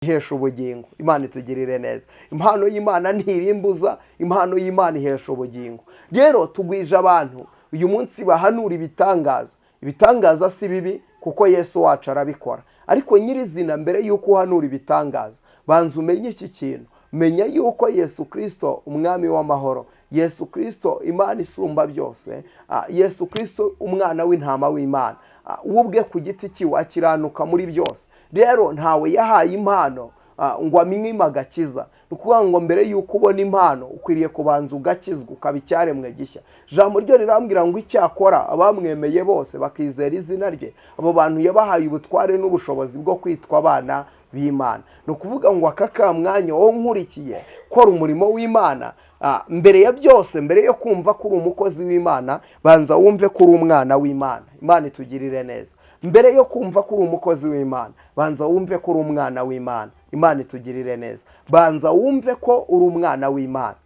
ihesha ubugingo. Imana itugirire neza. Impano y'Imana ntirimbuza, impano y'Imana ihesha ubugingo. Rero tugwije abantu uyu munsi bahanura ibitangaza. Ibitangaza si bibi kuko Yesu wacu arabikora, ariko nyirizina mbere yuko uhanura ibitangaza banza umenye iki kintu. Menya yuko Yesu Kristo umwami w'amahoro, Yesu Kristo Imana isumba byose, Yesu Kristo umwana w'intama w'Imana, ubwe ku giti cyiwe akiranuka muri byose. Rero ntawe yahaye impano ngo amwime agakiza. Nukuvuga ngo mbere yuko ubona impano ukwiriye kubanza ugakizwa, ukaba icyaremwe gishya. Jambo ryo rirambwira ngo icyakora abamwemeye bose bakizera izina rye, abo bantu yabahaye ubutware n'ubushobozi bwo kwitwa abana b'Imana. Nukuvuga ngo aka mwanya wo nkurikiye kora umurimo w'Imana, mbere ya byose, mbere yo kumva ko uri umukozi w'Imana, banza wumve ko uri umwana w'Imana. Imana itugirire neza. Mbere yo kumva ko uri umukozi w'Imana, banza wumve ko uri umwana w'Imana. Imana itugirire neza. Banza wumve ko uri umwana w'Imana.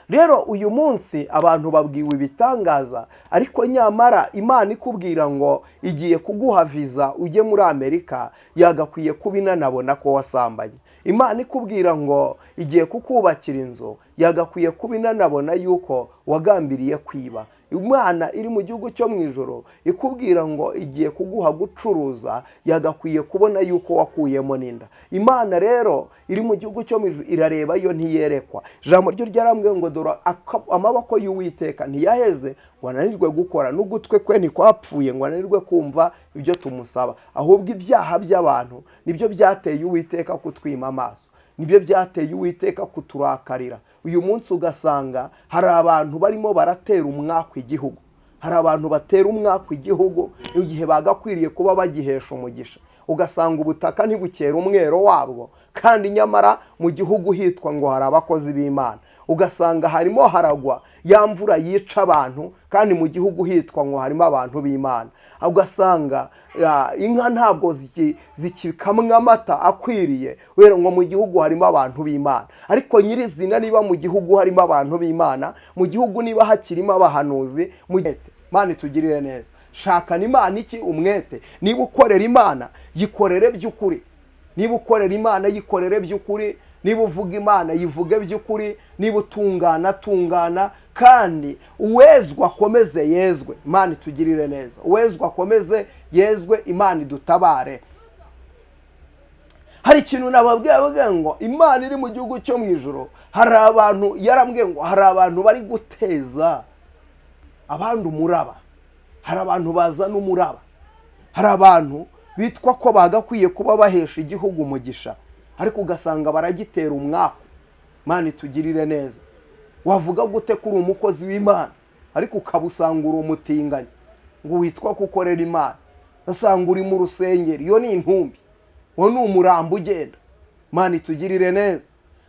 Rero uyu munsi abantu babwiwe ibitangaza, ariko nyamara Imana ikubwira ngo igiye kuguha visa ujye muri Amerika, yagakwiye kuba inanabona ko wasambanye. Imana ikubwira ngo igiye kukubakira inzu, yagakwiye kuba inanabona yuko wagambiriye kwiba. Imana iri mu gihugu cyo mu ijoro ikubwira ngo igiye kuguha gucuruza, yagakwiye kubona yuko wakuyemo n'inda. Imana rero iri mu gihugu cyo mu ijoro irareba yo ntiyerekwa. Ijambo ryo ryarambwiye ngo dore amaboko y'Uwiteka ntiyaheze ngo ananirwe gukora, n'ugutwe kwe ntikwapfuye ngo ananirwe kumva ibyo tumusaba. Ahubwo ibyaha by'abantu nibyo byateye Uwiteka kutwima amaso, nibyo byateye Uwiteka kuturakarira. Uyu munsi ugasanga hari abantu barimo baratera umwaku igihugu. Hari abantu batera umwaku igihugu igihe bagakwiriye kuba bagihesha umugisha. Ugasanga ubutaka ntibukera umwero wabwo, kandi nyamara mu gihugu hitwa ngo hari abakozi b'Imana. Ugasanga harimo haragwa ya mvura yica abantu, kandi mu gihugu hitwa ngo harimo abantu b'Imana. Ugasanga inka ntabwo zikikamwa amata akwiriye, wera ngo mu gihugu harimo abantu b'Imana. Ariko nyirizina niba mu gihugu harimo abantu b'Imana, mu gihugu niba hakirimo abahanuzi, Imana itugirire neza. Shakana Imana iki? Umwete. Niba ukorera Imana yikorere by'ukuri. Niba ukorera Imana yikorere by'ukuri. Niba uvuga Imana yivuge by'ukuri. Niba utungana, kandi uwezwa akomeze yezwe. Imana itugirire neza. Uwezwa akomeze yezwe, Imana idutabare. Hari ikintu nababwiye ngo Imana iri mu gihugu cyo mu ijoro, hari abantu yarambwiye ngo hari abantu bari guteza abandi umuraba. Hari abantu bazana umuraba. Hari abantu bitwa ko bagakwiye kuba bahesha igihugu umugisha, ariko ugasanga baragitera umwaku. Imana itugirire neza. Wavuga gute kuri umukozi w'Imana ariko ukabusanga uri umutinganyi ngo witwa kukorera Imana? Basanga uri mu rusengero, iyo ni intumbi, wo ni umurambo ugenda. Imana itugirire neza.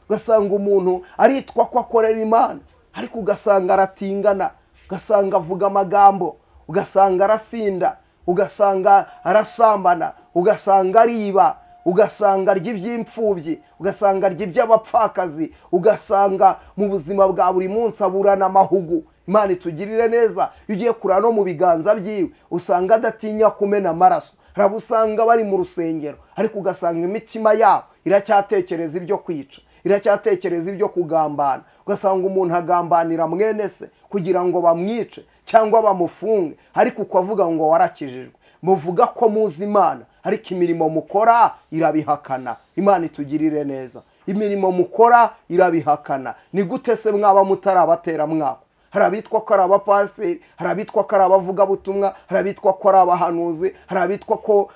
Ugasanga umuntu aritwa ko akorera Imana, ariko ugasanga aratingana, ugasanga avuga amagambo, ugasanga arasinda, ugasanga arasambana, ugasanga ariba, ugasanga arya iby'imfubyi, ugasanga arya iby'abapfakazi, ugasanga mu buzima bwa buri munsi aburana amahugu. Imana itugirire neza. Iyo ugiye kurana no mu biganza byiwe usanga adatinya kumena amaraso. Usanga bari mu rusengero, ariko ugasanga imitima yabo iracyatekereza ibyo kwica, iracyatekereza ibyo kugambana. Ugasanga umuntu agambanira mwene se kugira ngo bamwice cyangwa bamufunge, ariko ukavuga ngo warakijijwe. Muvuga ko muzi Imana, ariko imirimo mukora irabihakana. Imana itugirire neza. Imirimo mukora irabihakana. Ni gute se mwaba mutarabatera mwako? Hari abitwa ko ari abapasiteri, hari abitwa ko ari abavugabutumwa, hari abitwa ko ari abahanuzi, hari abitwa ko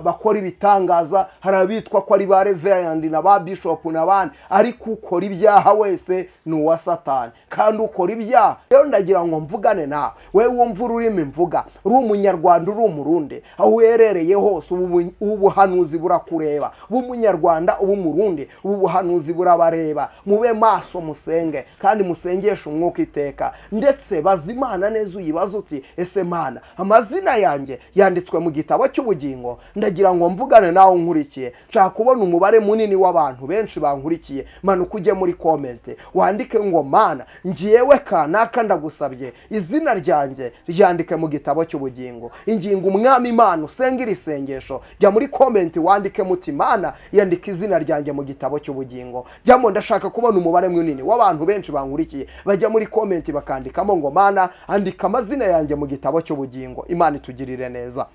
bakora ibitangaza, hari abitwa ko ari ba reverend na ba bishop n'abandi, ariko ukora ibyaha wese ni uwa Satani, kandi ukora ibyaha. Rero ndagira ngo mvugane nawe, wewe wumva ururimi mvuga, uri umunyarwanda, uri umurundi, aho uherereye hose ubuhanuzi burakureba. Ubu umunyarwanda, ubu umurundi, ubu buhanuzi burabareba. Mube maso musenge, kandi musengeshe umwuka iteka. kwandika, ndetse baza Imana neza uyibaza uti ese Mana, amazina yanjye yanditswe mu gitabo cy'ubugingo? Ndagira ngo mvugane nawe unkurikiye, nshaka kubona umubare munini w'abantu benshi bankurikiye. Manuka ujye muri comment wandike ngo Mana, ngiyewe kanaka ndagusabye izina ryanjye ryandike mu gitabo cy'ubugingo. Ingingo umwami Imana usenga iri sengesho, jya muri comment wandike muti Mana, yandika izina ryanjye mu gitabo cy'ubugingo. Jyamo, ndashaka kubona umubare munini w'abantu benshi bankurikiye bajya muri comment bakandikamo ngo Mana, andika amazina yanjye mu gitabo cy'ubugingo. Imana itugirire neza.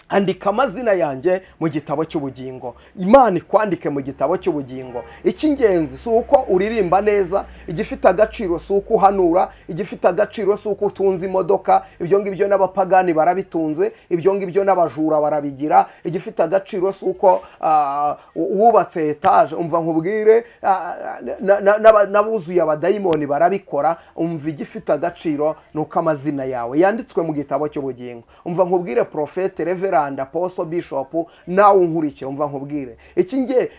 Andika amazina yanjye mu gitabo cy'ubugingo. Imana ikwandike mu gitabo cy'ubugingo. Icy'ingenzi si uko uririmba neza, igifite agaciro si uko uhanura, igifite agaciro si uko utunze imodoka, ibyo ngibyo n'abapagani barabitunze, ibyo ngibyo n'abajura barabigira. Igifite agaciro si uko wubatse etaje, umva nkubwire, n'abuzuye abadayimoni barabikora. Umva igifite agaciro nuko amazina yawe yanditswe mu gitabo cy'ubugingo. Umva nkubwire Prophet, Reverend, Apostle, Bishop, nawe unkurikiye, umva nkubwire,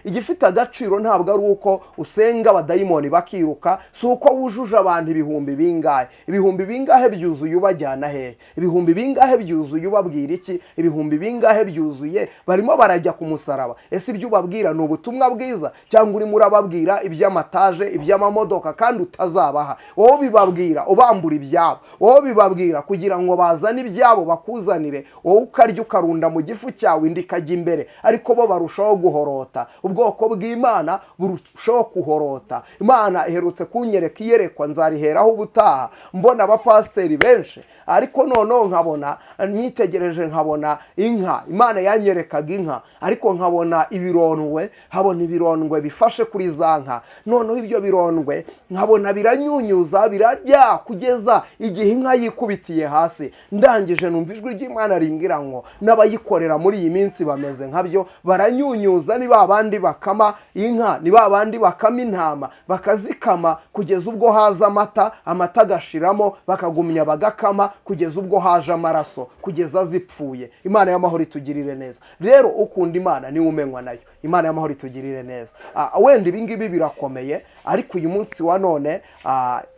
igifite agaciro ntabwo ari uko usenga abadayimoni bakiruka, si uko wujuje abantu ibihumbi bingahe. Ibihumbi bingahe byuzuye ubajyana hehe? Ibihumbi bingahe byuzuye ubabwira iki? Ibihumbi bingahe byuzuye barimo barajya ku musaraba? Ese ibyo ubabwira ni ubutumwa bwiza, cyangwa urimo urababwira iby'amataje, iby'amamodoka kandi utazabaha? Wowe bibabwira ubambura ibyabo, wowe bibabwira kugira ngo bazane ibyabo bakuzanire, wowe ukarya ukarunda mu gifu cyawe indi ikajya imbere, ariko bo barushaho guhorota. Ubwoko bw'Imana burushaho kuhorota. Imana iherutse kunyereka iyerekwa, nzariheraho ubutaha, mbona abapasiteri benshi, ariko noneho nkabona, nitegereje nkabona inka. Imana yanyerekaga inka, ariko nkabona ibirondwe, nkabona ibirondwe bifashe kuri za nka. Noneho ibyo birondwe nkabona biranyunyuza, birarya kugeza igihe inka yikubitiye hasi. Ndangije numva ijwi ry'Imana rimbwira ngo n'abayikorera muri iyi minsi bameze nkabyo, baranyunyuza. Ni babandi bakama inka, ni babandi bakama intama, bakazikama kugeza ubwo haza amata, amata agashiramo, bakagumya bagakama kugeza ubwo haje amaraso, kugeza zipfuye. Imana y'amahoro itugirire neza. Rero ukunda Imana niwe umenywa nayo. Imana y'amahoro itugirire neza. Wenda ibi ngibi birakomeye, ariko uyu munsi wa none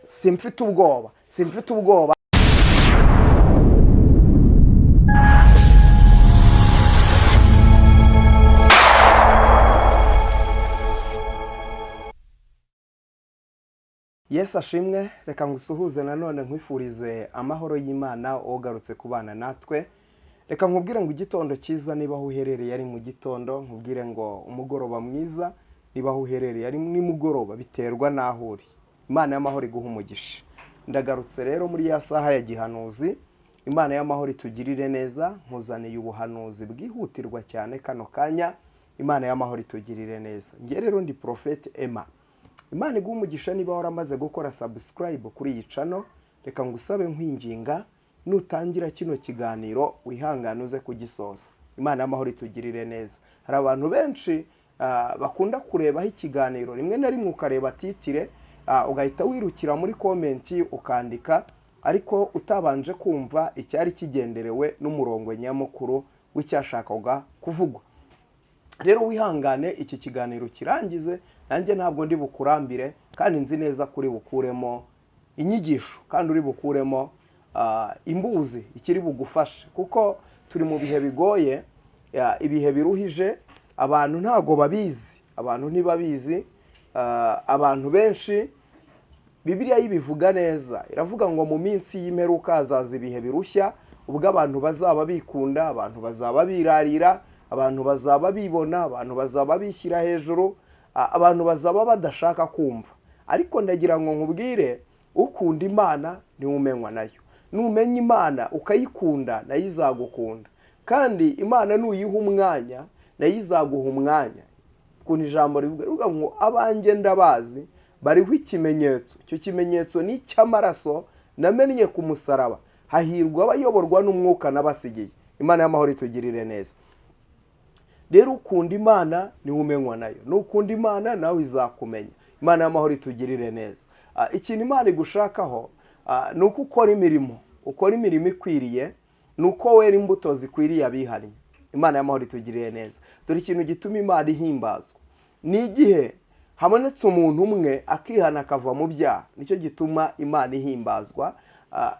simfite ubwoba, simfite ubwoba. Yesu ashimwe. Reka ngusuhuze nanone nkwifurize amahoro y'Imana ugarutse kubana natwe. Reka nkubwire ngo igitondo cyiza niba uherereye ari mu gitondo, nkubwire ngo umugoroba mwiza niba uherereye ari nimugoroba, biterwa naho uri. Imana y'amahoro iguhe umugisha. Ndagarutse rero muri ya saha ya gihanuzi. Imana y'amahoro itugirire neza, nkuzaniye ubuhanuzi bwihutirwa cyane kano kanya. Imana y'amahoro itugirire neza. Ngiye rero ndi Prophet Emma. Imana iguhe umugisha niba waramaze gukora subscribe kuri iyi channel. Reka ngusabe nkwinginga, nutangira kino kiganiro wihangane uze kugisoza. Imana y'amahoro itugirire neza. Hari abantu benshi bakunda kurebaho ikiganiro, rimwe na rimwe ukareba titire, ugahita wirukira muri comment ukandika, ariko utabanje kumva icyari kigenderewe n'umurongo nyamukuru w'icyashakaga kuvugwa. Rero wihangane iki kiganiro kirangize, nanjye ntabwo ndi bukurambire, kandi nzi neza kuri bukuremo inyigisho, kandi uri bukuremo imbuzi ikiri bugufashe, kuko turi mu bihe bigoye, ibihe biruhije. Abantu ntago babizi, abantu ntibabizi. Abantu benshi Bibiliya yibivuga neza, iravuga ngo mu minsi y'imperuka hazaza ibihe birushya, ubwo abantu bazaba bikunda, abantu bazaba birarira, abantu bazaba bibona, abantu bazaba bishyira hejuru, abantu bazaba badashaka kumva. Ariko ndagira ngo nkubwire, ukunda Imana niwe umenywa nayo. Numenya Imana ukayikunda, nayo izagukunda. Kandi Imana nuyiha umwanya, nayo izaguha umwanya. Kuko ijambo rivuga ngo abanjye ndabazi, bariho ikimenyetso. Icyo kimenyetso ni icy'amaraso namennye ku musaraba. Hahirwa abayoborwa n'umwuka n'abasigiye. Imana y'amahoro itugirire neza. Rero ukunda Imana niwe umenywa nayo. Nukunda Imana nawe izakumenya. Imana y'amahoro itugirire neza. Ikintu Imana igushakaho nuko ukora imirimo, ukora imirimo ikwiriye, nuko wera imbuto zikwiriye abihannye. Imana y'amahoro itugirire neza. Dore ikintu gituma Imana ihimbazwa, ni igihe habonetse umuntu umwe akihana akava mu byaha, nicyo gituma Imana ihimbazwa.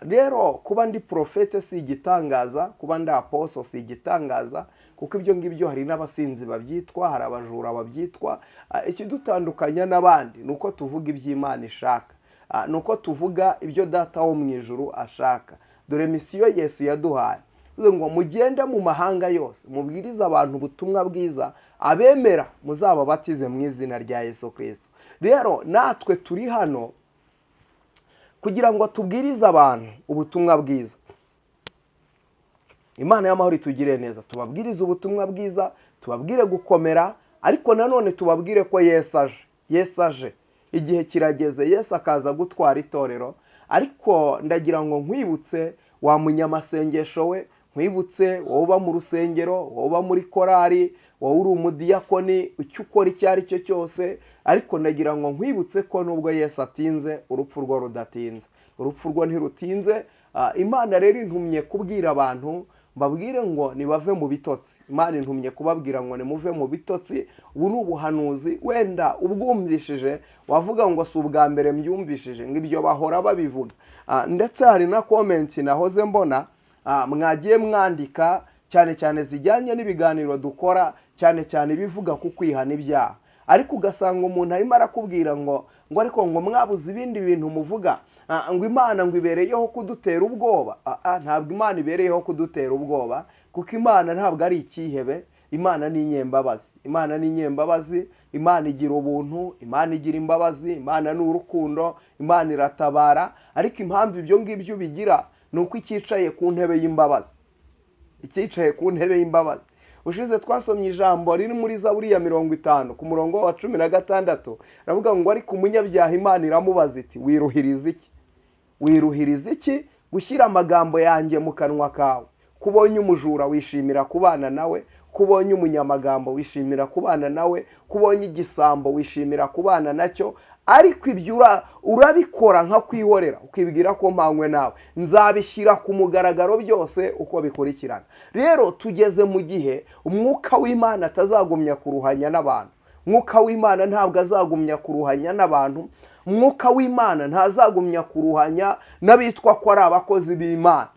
Rero kuba ndi profete si igitangaza, kuba ndi apostle si igitangaza, kuko ibyo ngibyo hari n'abasinzi babyitwa, hari abajura babyitwa. Ikidutandukanya n'abandi nuko tuvuga iby'Imana ishaka, nuko tuvuga ibyo Data wo mu ijuru ashaka. Dore misiyo Yesu yaduhaye ngo mugende mu mahanga yose mubwiriza abantu ubutumwa bwiza, abemera muzababatize mu izina rya Yesu Kristo. Rero natwe turi hano kugira ngo tubwirize abantu ubutumwa bwiza. Imana y'amahoro itugire neza, tubabwirize ubutumwa bwiza, tubabwire gukomera, ariko nanone tubabwire ko Yesu aje. Igihe kirageze Yesu akaza gutwara itorero. Ariko ndagira ngo nkwibutse wa munyamasengesho we, nkwibutse wowe uba mu rusengero, wowe uba muri korari, wowe uri umudiyakoni, icyo ukora icyo ari cyo cyose. Ariko ndagira ngo nkwibutse ko nubwo Yesu atinze, urupfu rwo rudatinze, urupfu rwo ntirutinze. Imana rero intumye kubwira abantu, mbabwire ngo nibave mu bitotsi. Imana intumye kubabwira ngo nimuve mu bitotsi. Ubu ni ubuhanuzi, wenda ubwumvishije wavuga ngo si ubwa mbere mbyumvishije, ngo ibyo bahora babivuga. Ndetse hari na comment nahoze mbona mwagiye mwandika cyane cyane zijyanye n'ibiganiro dukora, cyane cyane bivuga ku kwihana ibyaha. Ariko ugasanga umuntu arimo arakubwira ngo ariko ngo mwabuze ibindi bintu muvuga, ngo Imana ngo ibereyeho kudutera ubwoba. Ntabwo Imana ibereyeho kudutera ubwoba, kuko Imana ntabwo ari ikihebe. Imana ni inyembabazi, Imana ni inyembabazi. Imana igira ubuntu, Imana igira imbabazi, Imana ni urukundo, Imana iratabara. Ariko impamvu ibyo ngibyo bigira nuko icyicaye ku ntebe y'imbabazi, icyicaye ku ntebe y'imbabazi. Ushize twasomye ijambo riri muri Zaburi ya 50 ku murongo wa 16, ravuga ngo ariko umunyabyaha Imana iramubaza iti wiruhiriza iki? Wiruhiriza iki gushyira amagambo yanjye mu kanwa kawe? Kubonye umujura wishimira kubana nawe, kubonye umunyamagambo wishimira kubana nawe, kubonye igisambo wishimira kubana nacyo. Ariko ibyo urabikora nka kwihorera, ukibwira ko mpanywe nawe. Nzabishyira ku mugaragaro byose uko bikurikirana. Rero tugeze mu gihe umwuka w'Imana atazagumya kuruhanya n'abantu. Umwuka w'Imana ntabwo azagumya kuruhanya n'abantu. Umwuka w'Imana ntazagumya kuruhanya n'abitwa ko ari abakozi b'Imana.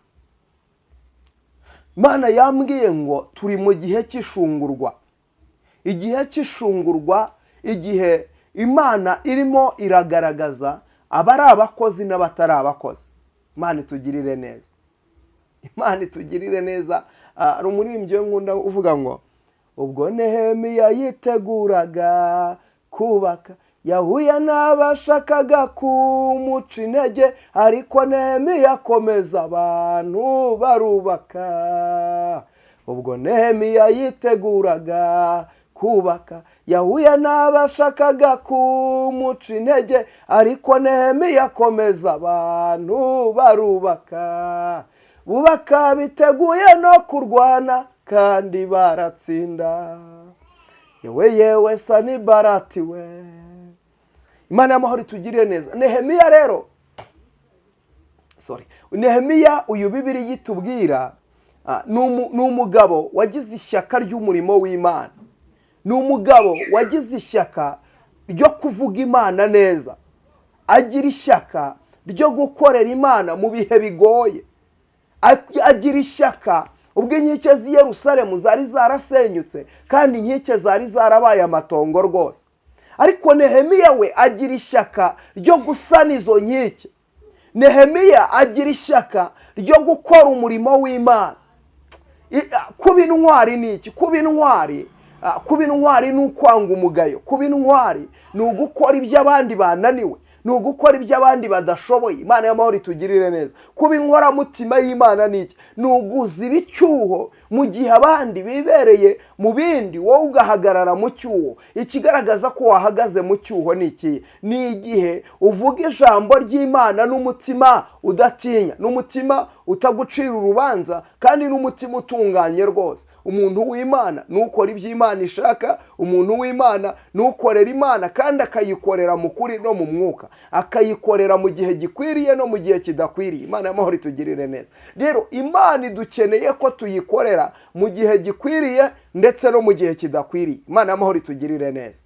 Imana yambwiye ngo turi mu gihe cy'ishungurwa. Igihe cy'ishungurwa, igihe Imana irimo iragaragaza abari abakozi n'abatari abakozi. Imana itugirire neza, Imana itugirire neza. Ari umuririmbyi nkunda uvuga ngo ubwo Nehemiya yiteguraga kubaka, yahuye n'abashakaga kumuca intege, ariko Nehemiya akomeza abantu barubaka. Ubwo Nehemiya yiteguraga kubaka, yahuye n'abashakaga kumuca intege, ariko Nehemiya akomeza abantu barubaka. Bubaka biteguye no kurwana kandi baratsinda. Yewe Sanibarati we. Imana y'amahoro itugirire neza. Nehemiya uyu Bibiliya yitubwira ni umugabo wagize ishyaka ry'umurimo w'Imana. Ni umugabo wagize ishyaka ryo kuvuga Imana neza, agira ishyaka ryo gukorera Imana mu bihe bigoye, agira ishyaka ubwo inkike z'i Yerusalemu zari zarasenyutse kandi inkike zari zarabaye amatongo rwose. Ariko Nehemiya we agira ishyaka ryo gusana izo nkike. Nehemiya agira ishyaka ryo gukora umurimo w'Imana. Kuba intwari ni iki? Kuba intwari ni ukwanga umugayo. Kuba intwari ni ugukora ibyo abandi bananiwe, ni ugukora ibyo abandi badashoboye. Imana y'amahoro itugirire neza. Kuba inkoramutima y'Imana ni iki? Ni uguziba icyuho mu gihe abandi bibereye mu bindi, wowe ugahagarara mu cyuho. Ikigaragaza ko wahagaze mu cyuho ni iki? Ni igihe uvuga ijambo ry'Imana n'umutima udatinya, n'umutima utagucira urubanza, kandi n'umutima utunganye rwose. Umuntu w'Imana nukora ibyo Imana ishaka, umuntu w'Imana nukorera Imana kandi akayikorera mu kuri no mu mwuka, akayikorera mu gihe gikwiriye no mu gihe kidakwiriye. Imana y'amahoro itugirire neza. Rero Imana idukeneye ko tuyikorera mu gihe gikwiriye ndetse no mu gihe kidakwiriye. Imana y'amahoro itugirire neza.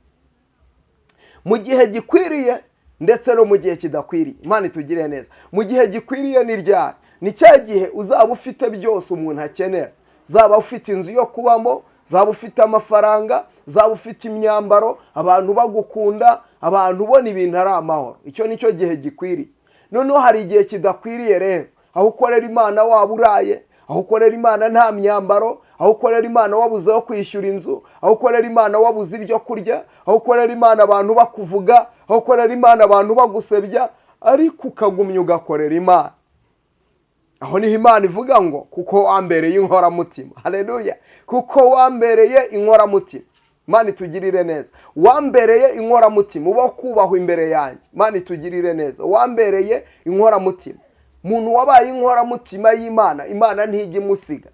mu gihe gikwiriye ndetse no mu gihe kidakwiriye. Imana itugire neza. Mu gihe gikwiriye ni ryari? Ni cya gihe uzaba ufite byose umuntu akenera. Uzaba ufite inzu yo kubamo, uzaba ufite amafaranga, uzaba ufite imyambaro, abantu bagukunda, abantu ubona ibintu ari amahoro. Icyo nicyo gihe gikwiriye. Noneho hari igihe kidakwiriye rero, aho ukorera Imana waba uraye, aho ukorera Imana nta myambaro, aho ukorera Imana wabuze aho kwishyura inzu, aho ukorera Imana wabuze ibyo kurya, aho ukorera Imana abantu bakuvuga, aho ukorera Imana abantu bagusebya, ariko ukagumya ugakorera Imana. Aho niho Imana ivuga ngo kuko wambereye inkoramutima. Haleluya. Kuko wambereye inkoramutima. Imana itugirire neza. Wambereye inkoramutima, uba kubahwa imbere yanjye. Imana itugirire neza. Wambereye inkoramutima. Umuntu wabaye inkoramutima y'Imana, Imana ntijya imusiga.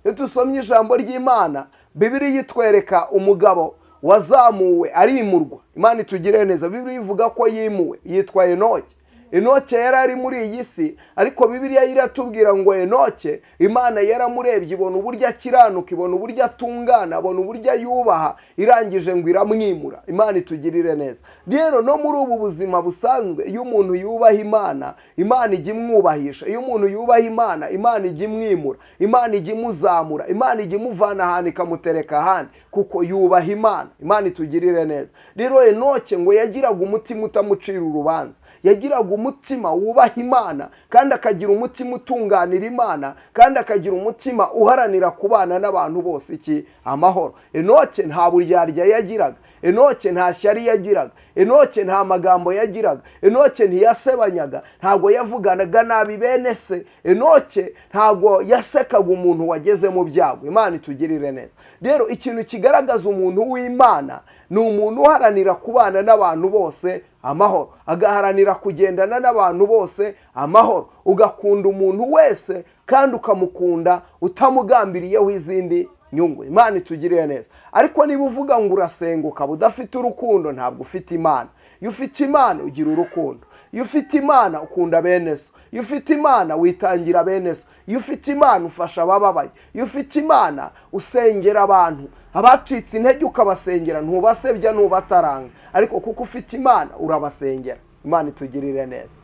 Iyo dusomye ijambo ry'Imana, Bibiliya itwereka umugabo wazamuwe arimurwa. Imana itugirire neza. Bibiliya ivuga ko yimuwe, yitwa Enoke. Enoke yari ari muri iyi si, ariko Bibiliya iratubwira ngo Enoke Imana yaramurebye, ibona uburyo akiranuka, ibona uburyo atungana, ibona uburyo yubaha, irangije ngo iramwimura. Imana itugirire neza. Rero no muri ubu buzima busanzwe, iyo umuntu yubaha Imana, Imana ijya imwubahisha. Iyo umuntu yubaha Imana, Imana ijya imwimura, Imana ijya imuzamura, Imana ijya imuvana ahantu ikamutereka ahandi, kuko yubaha Imana. Imana itugirire neza. Rero Enoke ngo yagiraga umutima utamucira urubanza, yagiraga umutima wubaha Imana, kandi akagira umutima utunganira Imana, kandi akagira umutima uharanira kubana n'abantu bose iki amahoro. Enoke nta buryarya yagiraga, Enoke nta shyari yagiraga, Enoke nta magambo yagiraga, Enoke ntiyasebanyaga, ntago yavuganaga nabi bene se, Enoke ntago yasekaga umuntu wageze mu byago. Imana itugirire neza. Rero ikintu kigaragaza umuntu w'Imana ni umuntu uharanira kubana n'abantu bose amahoro, agaharanira kugendana n'abantu bose amahoro, ugakunda umuntu wese kandi ukamukunda utamugambiriyeho izindi nyungu. Imana itugirire neza. Ariko niba uvuga ngo urasenga ukaba udafite urukundo, ntabwo ufite Imana. Iyo ufite Imana ugira urukundo. Iyo ufite Imana ukunda bene so. Iyo ufite Imana witangira bene so. Iyo ufite Imana ufasha abababaye. Iyo ufite Imana usengera abantu abacitse intege, ukabasengera, ntubasebya ntubataranga, ariko kuko ufite Imana urabasengera. Imana itugirire neza.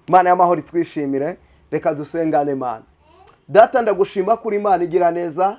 Imana y'amahoro itwishimire. Reka dusengane. Imana Data, ndagushima kuri Imana igira neza.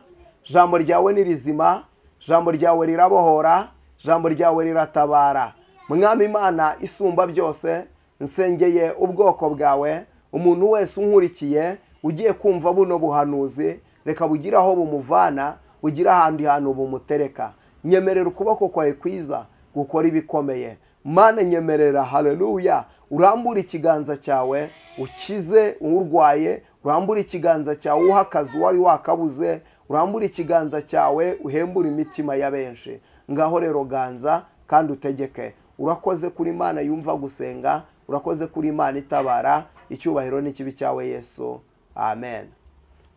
Jambo ryawe ni rizima, jambo ryawe rirabohora, jambo ryawe riratabara. Mwami Imana isumba byose, nsengeye ubwoko bwawe, umuntu wese unkurikiye ugiye kumva buno buhanuzi, reka bugira aho bumuvana, bugira ahandi hantu bumutereka. Nyemerera ukuboko kwawe kwiza gukora ibikomeye. Mana nyemerera. Haleluya. Urambura ikiganza cyawe ukize urwaye, urambura ikiganza cyawe uha akazi wari wakabuze, urambura ikiganza cyawe uhembura imitima ya benshi. Ngaho rero ganza kandi utegeke. Urakoze kuri Imana yumva gusenga, urakoze kuri Imana itabara. Icyubahiro n'ikibi cyawe Yesu. Amen.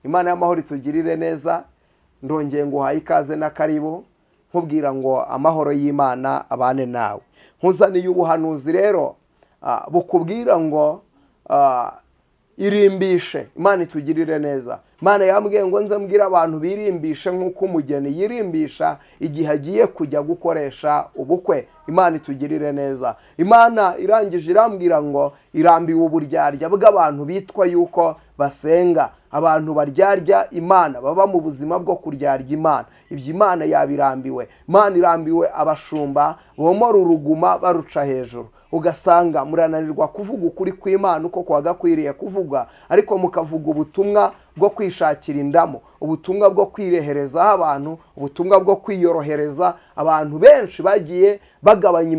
Imana y'amahoro itugirire neza. Ndongeye nguhaye ikaze na karibu, nkubwira ngo amahoro y'Imana abane nawe. Nkuzaniye ubuhanuzi rero bukubwira ngo irimbishe. Imana itugirire neza. Imana yambwiye ngo nze mbwira abantu birimbishe nk'uko umugeni yirimbisha igihe agiye kujya gukoresha ubukwe. Imana itugirire neza. Imana irangije irambwira ngo irambiwe uburyarya bw'abantu bitwa yuko basenga, abantu baryarya Imana, baba mu buzima bwo kuryarya Imana. Ibyo Imana yabirambiwe. Imana irambiwe abashumba bomora uruguma baruca hejuru, ugasanga murananirwa kuvuga ukuri kw'Imana uko kwagakwiriye kuvugwa, ariko mukavuga ubutumwa bwo kwishakira indamo, ubutumwa bwo kwireherezaho abantu, ubutumwa bwo kwiyorohereza. Abantu benshi bagiye bagabanya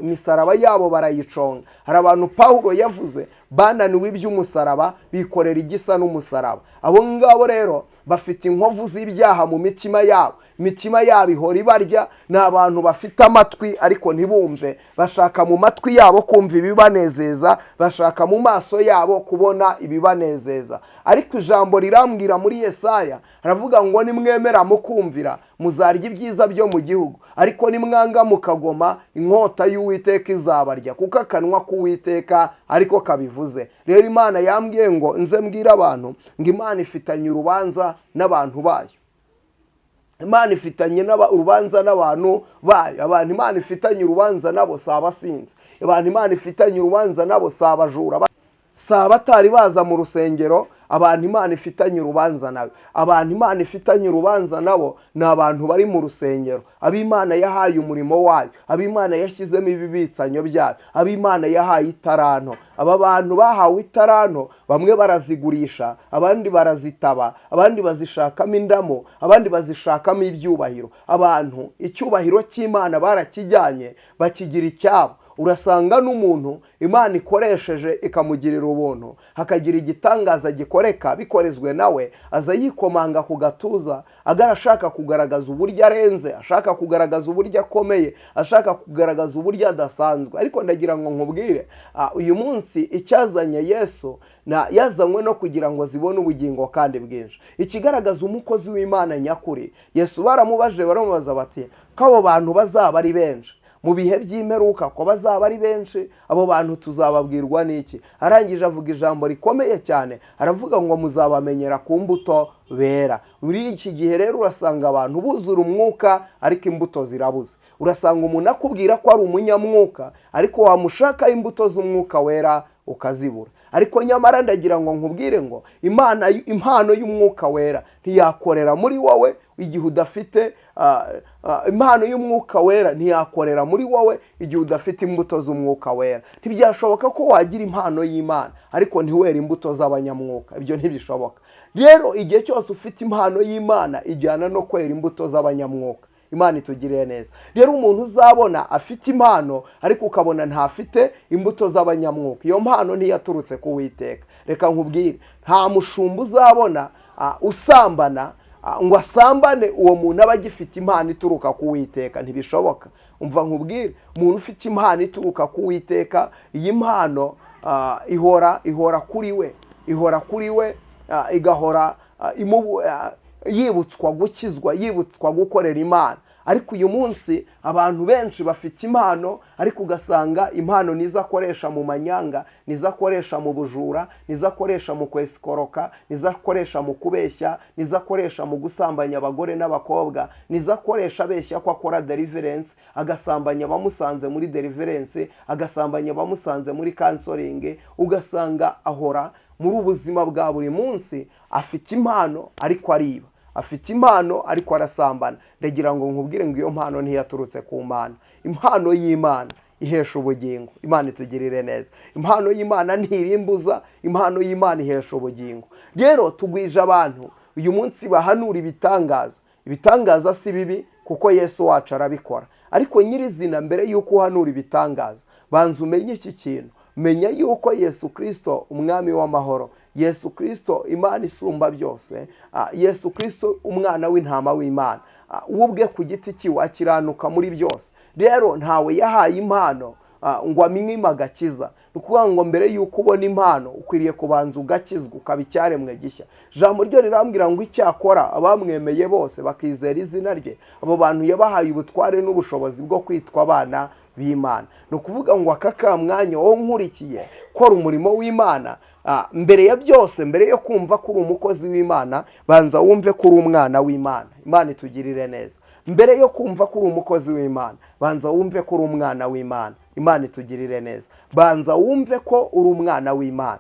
imisaraba yabo barayiconga. Hari abantu Pawulo yavuze bananiwe iby'umusaraba, bikorera igisa n'umusaraba. Abo ngabo rero bafite inkovu z'ibyaha mu mitima yabo. Imitima yabo ihora ibarya. Ni abantu bafite amatwi ariko ntibumve, bashaka mu matwi yabo kumva ibibanezeza, bashaka mu maso yabo kubona ibibanezeza. Ariko ijambo rirambwira muri Yesaya, haravuga ngo nimwemera mukumvira muzarya ibyiza byo mu gihugu, ariko nimwanga mukagoma inkota y'Uwiteka izabarya, kuko akanwa k'Uwiteka ariko kabivuze. Rero Imana yambwiye ngo nze mbwira abantu ngo Imana ifitanye urubanza n'abantu bayo. Imana ifitanye urubanza n'abantu bayo. Abantu Imana ifitanye urubanza nabo si abasinzi. Abantu Imana ifitanye urubanza nabo si abajura, si abatari baza mu rusengero. Abantu Imana ifitanye urubanza nabo, abantu Imana ifitanye urubanza nabo ni abantu bari mu rusengero, ab'Imana yahaye umurimo wayo, ab'Imana yashyizemo ibibitsanyo byayo, ab'Imana yahaye itaranto. Aba bantu bahawe itaranto bamwe barazigurisha, abandi barazitaba, abandi bazishakamo indamo, abandi bazishakamo ibyubahiro. Abantu icyubahiro cy'Imana barakijyanye bakigira icyabo. Urasanga n'umuntu Imana ikoresheje ikamugirira ubuntu, hakagira igitangaza gikoreka bikorezwe nawe, aza yikomanga ku gatuza ashaka kugaragaza uburyo arenze, ashaka kugaragaza uburyo akomeye, ashaka kugaragaza uburyo adasanzwe. Ariko ndagira ngo nkubwire, uyu munsi icyazanye Yesu yazanywe no kugira ngo zibone ubugingo kandi bwinshi. Ikigaragaza umukozi w'Imana nyakuri, Yesu baramubaje baramubaza bati ko abo bantu bazaba ari benshi mu bihe by'imperuka, ko bazaba ari benshi, abo bantu tuzababwirwa n'iki? Arangije avuga ijambo rikomeye cyane, aravuga ngo muzabamenyera ku mbuto bera. Muri iki gihe rero urasanga abantu buzura umwuka ariko imbuto zirabuze. Urasanga umuntu akubwira ko ari umunyamwuka ariko wamushaka imbuto z'umwuka wera ukazibura. Ariko nyamara ndagira ngo nkubwire ngo impano y'umwuka wera ntiyakorera muri wowe igihe udafite impano y'umwuka wera ntiyakorera muri wowe igihe udafite imbuto z'umwuka wera. Ntibyashoboka ko wagira impano y'Imana ariko ntiwere imbuto z'abanyamwuka, ibyo ntibishoboka. Rero igihe cyose ufite impano y'Imana ijyana no kwera imbuto z'abanyamwuka. Imana itugirire neza. Rero umuntu uzabona afite impano ariko ukabona ntafite imbuto z'abanyamwuka, iyo mpano ntiyaturutse ku Uwiteka. Reka nkubwire, nta mushumba uzabona usambana ngo asambane uwo muntu aba agifite impano ituruka ku Uwiteka, ntibishoboka. Umva nkubwire, umuntu ufite impano ituruka ku Uwiteka, iyi mpano ihora kuri we, igahora yibutswa gukizwa, yibutswa gukorera Imana. Ariko uyu munsi abantu benshi bafite impano ariko ugasanga impano nizakoresha mu manyanga, nizakoresha mu bujura, nizakoresha mu kwesikoroka, nizakoresha mu kubeshya, nizakoresha mu gusambanya abagore n'abakobwa, nizakoresha abeshya ko akora deliverance, agasambanya abamusanze muri deliverance, agasambanya abamusanze muri counseling. Ugasanga ahora muri ubuzima bwa buri munsi afite impano ariko ariba, afite impano ariko arasambana. Ndagira ngo nkubwire ngo iyo mpano ntiyaturutse ku Mana. Impano y'Imana ihesha ubugingo. Imana itugirire neza. Impano y'Imana ntirimbuza, impano y'Imana ihesha ubugingo. Rero tugwije abantu uyu munsi bahanura ibitangaza. Ibitangaza si bibi kuko Yesu wacu arabikora, ariko nyirizina mbere yuko uhanura ibitangaza banza umenye iki kintu. Menya yuko Yesu Kristo umwami w'amahoro, Yesu Kristo Imana isumba byose, Yesu Kristo umwana w'intama w'Imana, ubwe ku giti cyiwe akiranuka muri byose. Rero ntawe yahaye impano ngo amwime agakiza. Ni ukuvuga ngo mbere yuko ubona impano ukwiriye kubanza ugakizwa, ukaba icyaremwe gishya. Ijambo ryo rirambwira ngo icyakora abamwemeye bose bakizera izina rye, abo bantu yabahaye ubutware n'ubushobozi bwo kwitwa abana b'Imana. Ni ukuvuga ngo aka mwanya wowe nkurikiye kora umurimo w'Imana, mbere ya byose, mbere yo kumva ko uri umukozi w'Imana, banza wumve ko uri umwana w'Imana. Imana itugirire neza. Mbere yo kumva ko uri umukozi w'Imana, banza wumve ko uri umwana w'Imana. Imana itugirire neza. Banza wumve ko uri umwana w'Imana.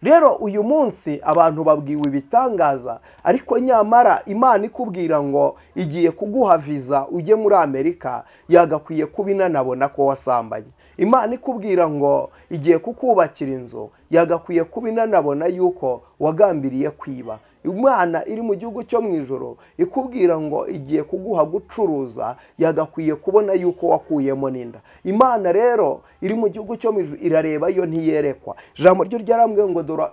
Rero uyu munsi abantu babwiwe ibitangaza, ariko nyamara Imana ikubwira ngo igiye kuguha visa ujye muri Amerika, yagakwiye kuba inanabona ko wasambanye. Imana ikubwira ngo igiye kukubakira inzu, yagakwiye kuba inanabona yuko wagambiriye kwiba. Imana iri mu gihugu cyo mu ijoro ikubwira ngo igiye kuguha gucuruza, yagakwiye kubona yuko wakuyemo n'inda. Imana rero iri mu gihugu cyo mu ijoro irareba yo ntiyerekwa. Ijambo ryo ryarambwiye ngo dora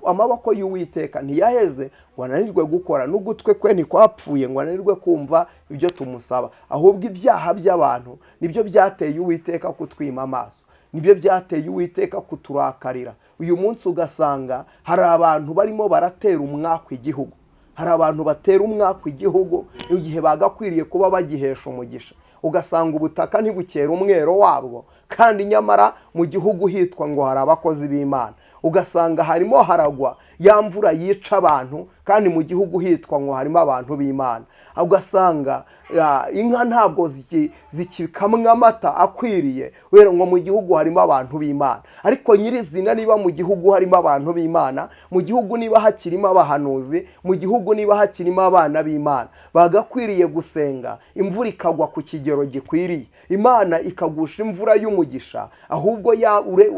amaboko y'Uwiteka ntiyaheze ngo ananirwe gukora, n'ugutwe kwe ntikwapfuye ngo ananirwe kumva ibyo tumusaba. Ahubwo ibyaha by'abantu nibyo byateye Uwiteka kutwima amaso, nibyo byateye Uwiteka kuturakarira. Uyu munsi ugasanga hari abantu barimo baratera umwaku igihugu, hari abantu batera umwaku igihugu igihe bagakwiriye kuba bagihesha umugisha. Ugasanga ubutaka ntibukera umwero wabwo, kandi nyamara mu gihugu hitwa ngo hari abakozi b'Imana. Ugasanga harimo haragwa ya mvura yica abantu kandi mu gihugu hitwa ngo harimo abantu b'Imana. Ugasanga inka ntabwo zikikamwa amata akwiriye wera ngo mu gihugu harimo abantu b'Imana. Ariko nyirizina niba mu gihugu harimo abantu b'Imana, mu gihugu niba hakirimo abahanuzi, mu gihugu niba hakirimo abana b'Imana, bagakwiriye gusenga, imvura ikagwa ku kigero gikwiriye, Imana ikagusha imvura y'umugisha, ahubwo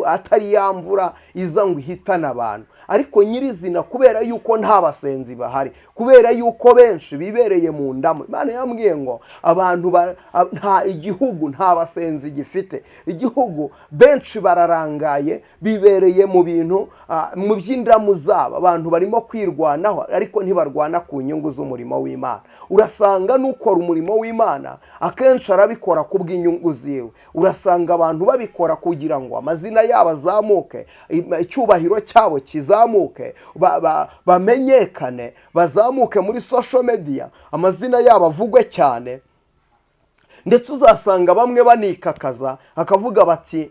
atari ya mvura iza ngo ihitane abantu. Ariko nyirizina kubera yuko nta basenzi bahari, kubera yuko benshi bibereye mu ndamo, Imana yambwiye ngo abantu nta igihugu nta basenzi gifite. Igihugu benshi bararangaye, bibereye mu bintu mu by'indamu zabo. Abantu barimo kwirwanaho ariko ntibarwana ku nyungu z'umurimo w'Imana. Urasanga n'ukora umurimo w'Imana akenshi arabikora ku bw'inyungu ziwe. Urasanga abantu babikora kugira ngo amazina yabo azamuke, icyubahiro cyabo kizamuke, bamenyekane, bazamuke muri social media, amazina yabo avugwe cyane. Ndetse uzasanga bamwe banikakaza akavuga bati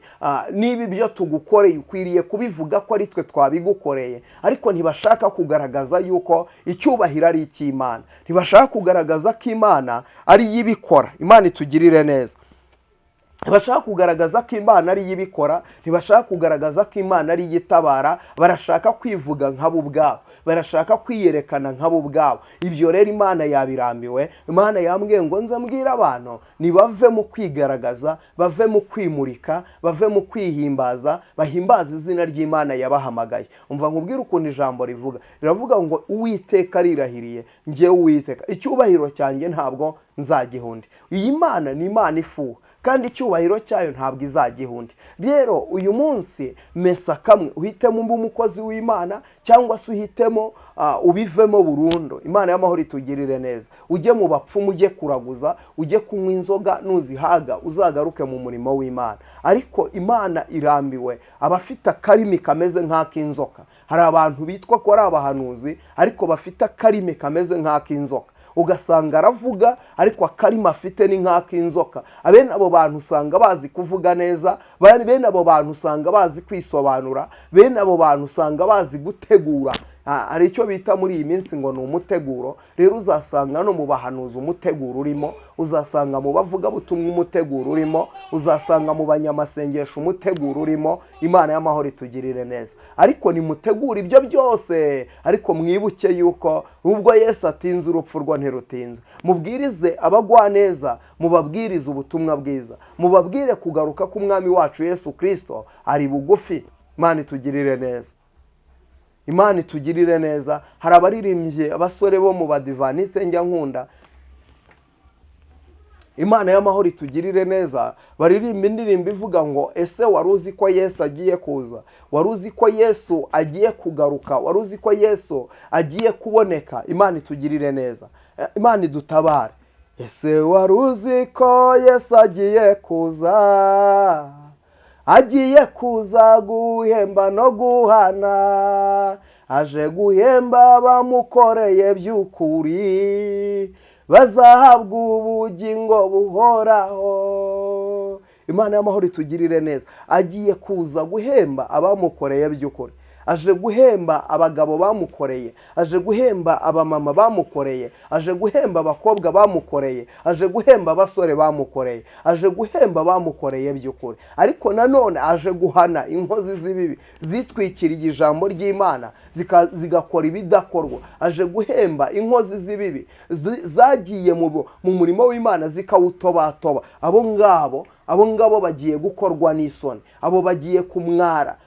niba ibyo tugukoreye ukwiriye kubivuga ko ari twe twabigukoreye, ariko ntibashaka kugaragaza yuko icyubahiro ari icy'Imana, ntibashaka kugaragaza ko Imana ari yibikora. Imana itugirire neza. Ntibashaka kugaragaza ko Imana ari yibikora, ntibashaka kugaragaza ko Imana ari yitabara, barashaka kwivuga nk'abo ubwabo, barashaka kwiyerekana nk'abo ubwabo. Ibyo rero Imana yabirambiwe. Imana yambwiye ngo nze mbwira abantu nibave mu kwigaragaza, bave mu kwimurika, bave mu kwihimbaza, bahimbaza izina ry'Imana yabahamagaye. Umva nkubwira ukuntu ijambo rivuga, riravuga ngo Uwiteka rirahiriye, njye Uwiteka icyubahiro cyanjye ntabwo nzagihundi. Iyi Mana ni Imana ifuha, kandi icyubahiro cyayo ntabwo izagihundi. Rero uyu munsi mesa kamwe, uhitemo umukozi w'Imana cyangwa se uhitemo ubivemo burundu. Imana y'amahoro itugirire neza. Ujye mu bapfumu, ujye kuraguza, ujye kunywa inzoga, nuzihaga uzagaruke mu murimo w'Imana. Ariko Imana irambiwe abafite akarimi kameze nk'ak'inzoka. Hari abantu bitwa ko ari abahanuzi ariko bafite akarimi kameze nk'ak'inzoka. Ugasanga aravuga ariko akarima afite ni nk'ak'inzoka. Abene abo bantu usanga bazi kuvuga neza, bene abo bantu usanga bazi kwisobanura, bene abo bantu usanga bazi gutegura. Hari icyo bita muri iyi minsi ngo ni umuteguro. Rero uzasanga no mu bahanuzi umuteguro urimo, uzasanga mu bavuga butumwa umuteguro urimo, uzasanga mu banyamasengesho umuteguro urimo. Imana y'amahoro itugirire neza. Ariko nimutegura ibyo byose, ariko mwibuke yuko ubwo Yesu atinze urupfu rwo ntirutinze. Mubwirize abagwa neza, mubabwirize ubutumwa bwiza, mubabwire kugaruka k'umwami wacu Yesu Kristo ari bugufi. Imana itugirire neza. Imana itugirire neza. Hari abaririmbye abasore bo mu badivaniste njya nkunda, Imana y'amahoro itugirire neza, baririmba indirimbo ivuga ngo ese waruzi ko Yesu agiye kuza, waruzi ko Yesu agiye kugaruka, waruzi ko Yesu agiye kuboneka. Imana itugirire neza. Imana idutabare. Ese waruzi ko Yesu agiye kuza, agiye kuza guhemba no guhana, aje guhemba bamukoreye by'ukuri, bazahabwa ubugingo buhoraho. Imana y'amahoro itugirire neza. Agiye kuza guhemba abamukoreye by'ukuri, aje guhemba abagabo bamukoreye, aje guhemba abamama bamukoreye, aje guhemba abakobwa bamukoreye, aje guhemba abasore bamukoreye, aje guhemba bamukoreye by'ukuri. Ariko nanone aje guhana inkozi z'ibibi zitwikiriye ijambo ry'Imana zigakora ibidakorwa. Aje guhemba inkozi z'ibibi zagiye mu murimo w'Imana zikawutobatoba. Abo ngabo bagiye gukorwa n'isoni, abo bagiye kumwara,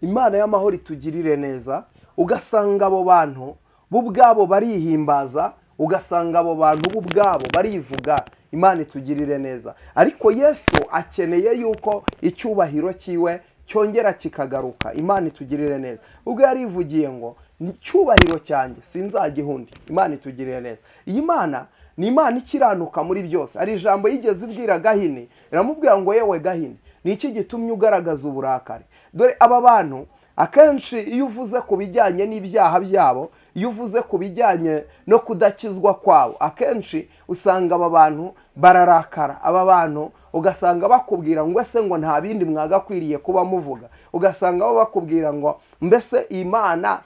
Imana y'amahoro itugirire neza. Ugasanga abo bantu bo ubwabo barihimbaza, ugasanga abo bantu bo ubwabo barivuga. Imana itugirire neza. Ariko Yesu akeneye yuko icyubahiro cyiwe cyongera kikagaruka. Imana itugirire neza. Ubwo yarivugiye ngo icyubahiro cyanjye sinzagihundi. Imana itugirire neza. Iyi Mana ni Imana ikiranuka muri byose. Ari ijambo yigeze ibwira Gahini, iramubwira ngo yewe Gahini, ni iki gitumye ugaragaza uburakari? Dore aba bantu akenshi iyo uvuze ku bijyanye n'ibyaha byabo, iyo uvuze ku bijyanye no kudakizwa kwabo, akenshi usanga aba bantu bararakara, aba bantu ugasanga bakubwira ngo ese ngo nta bindi mwagakwiriye kuba muvuga, ugasanga bo bakubwira ngo mbese Imana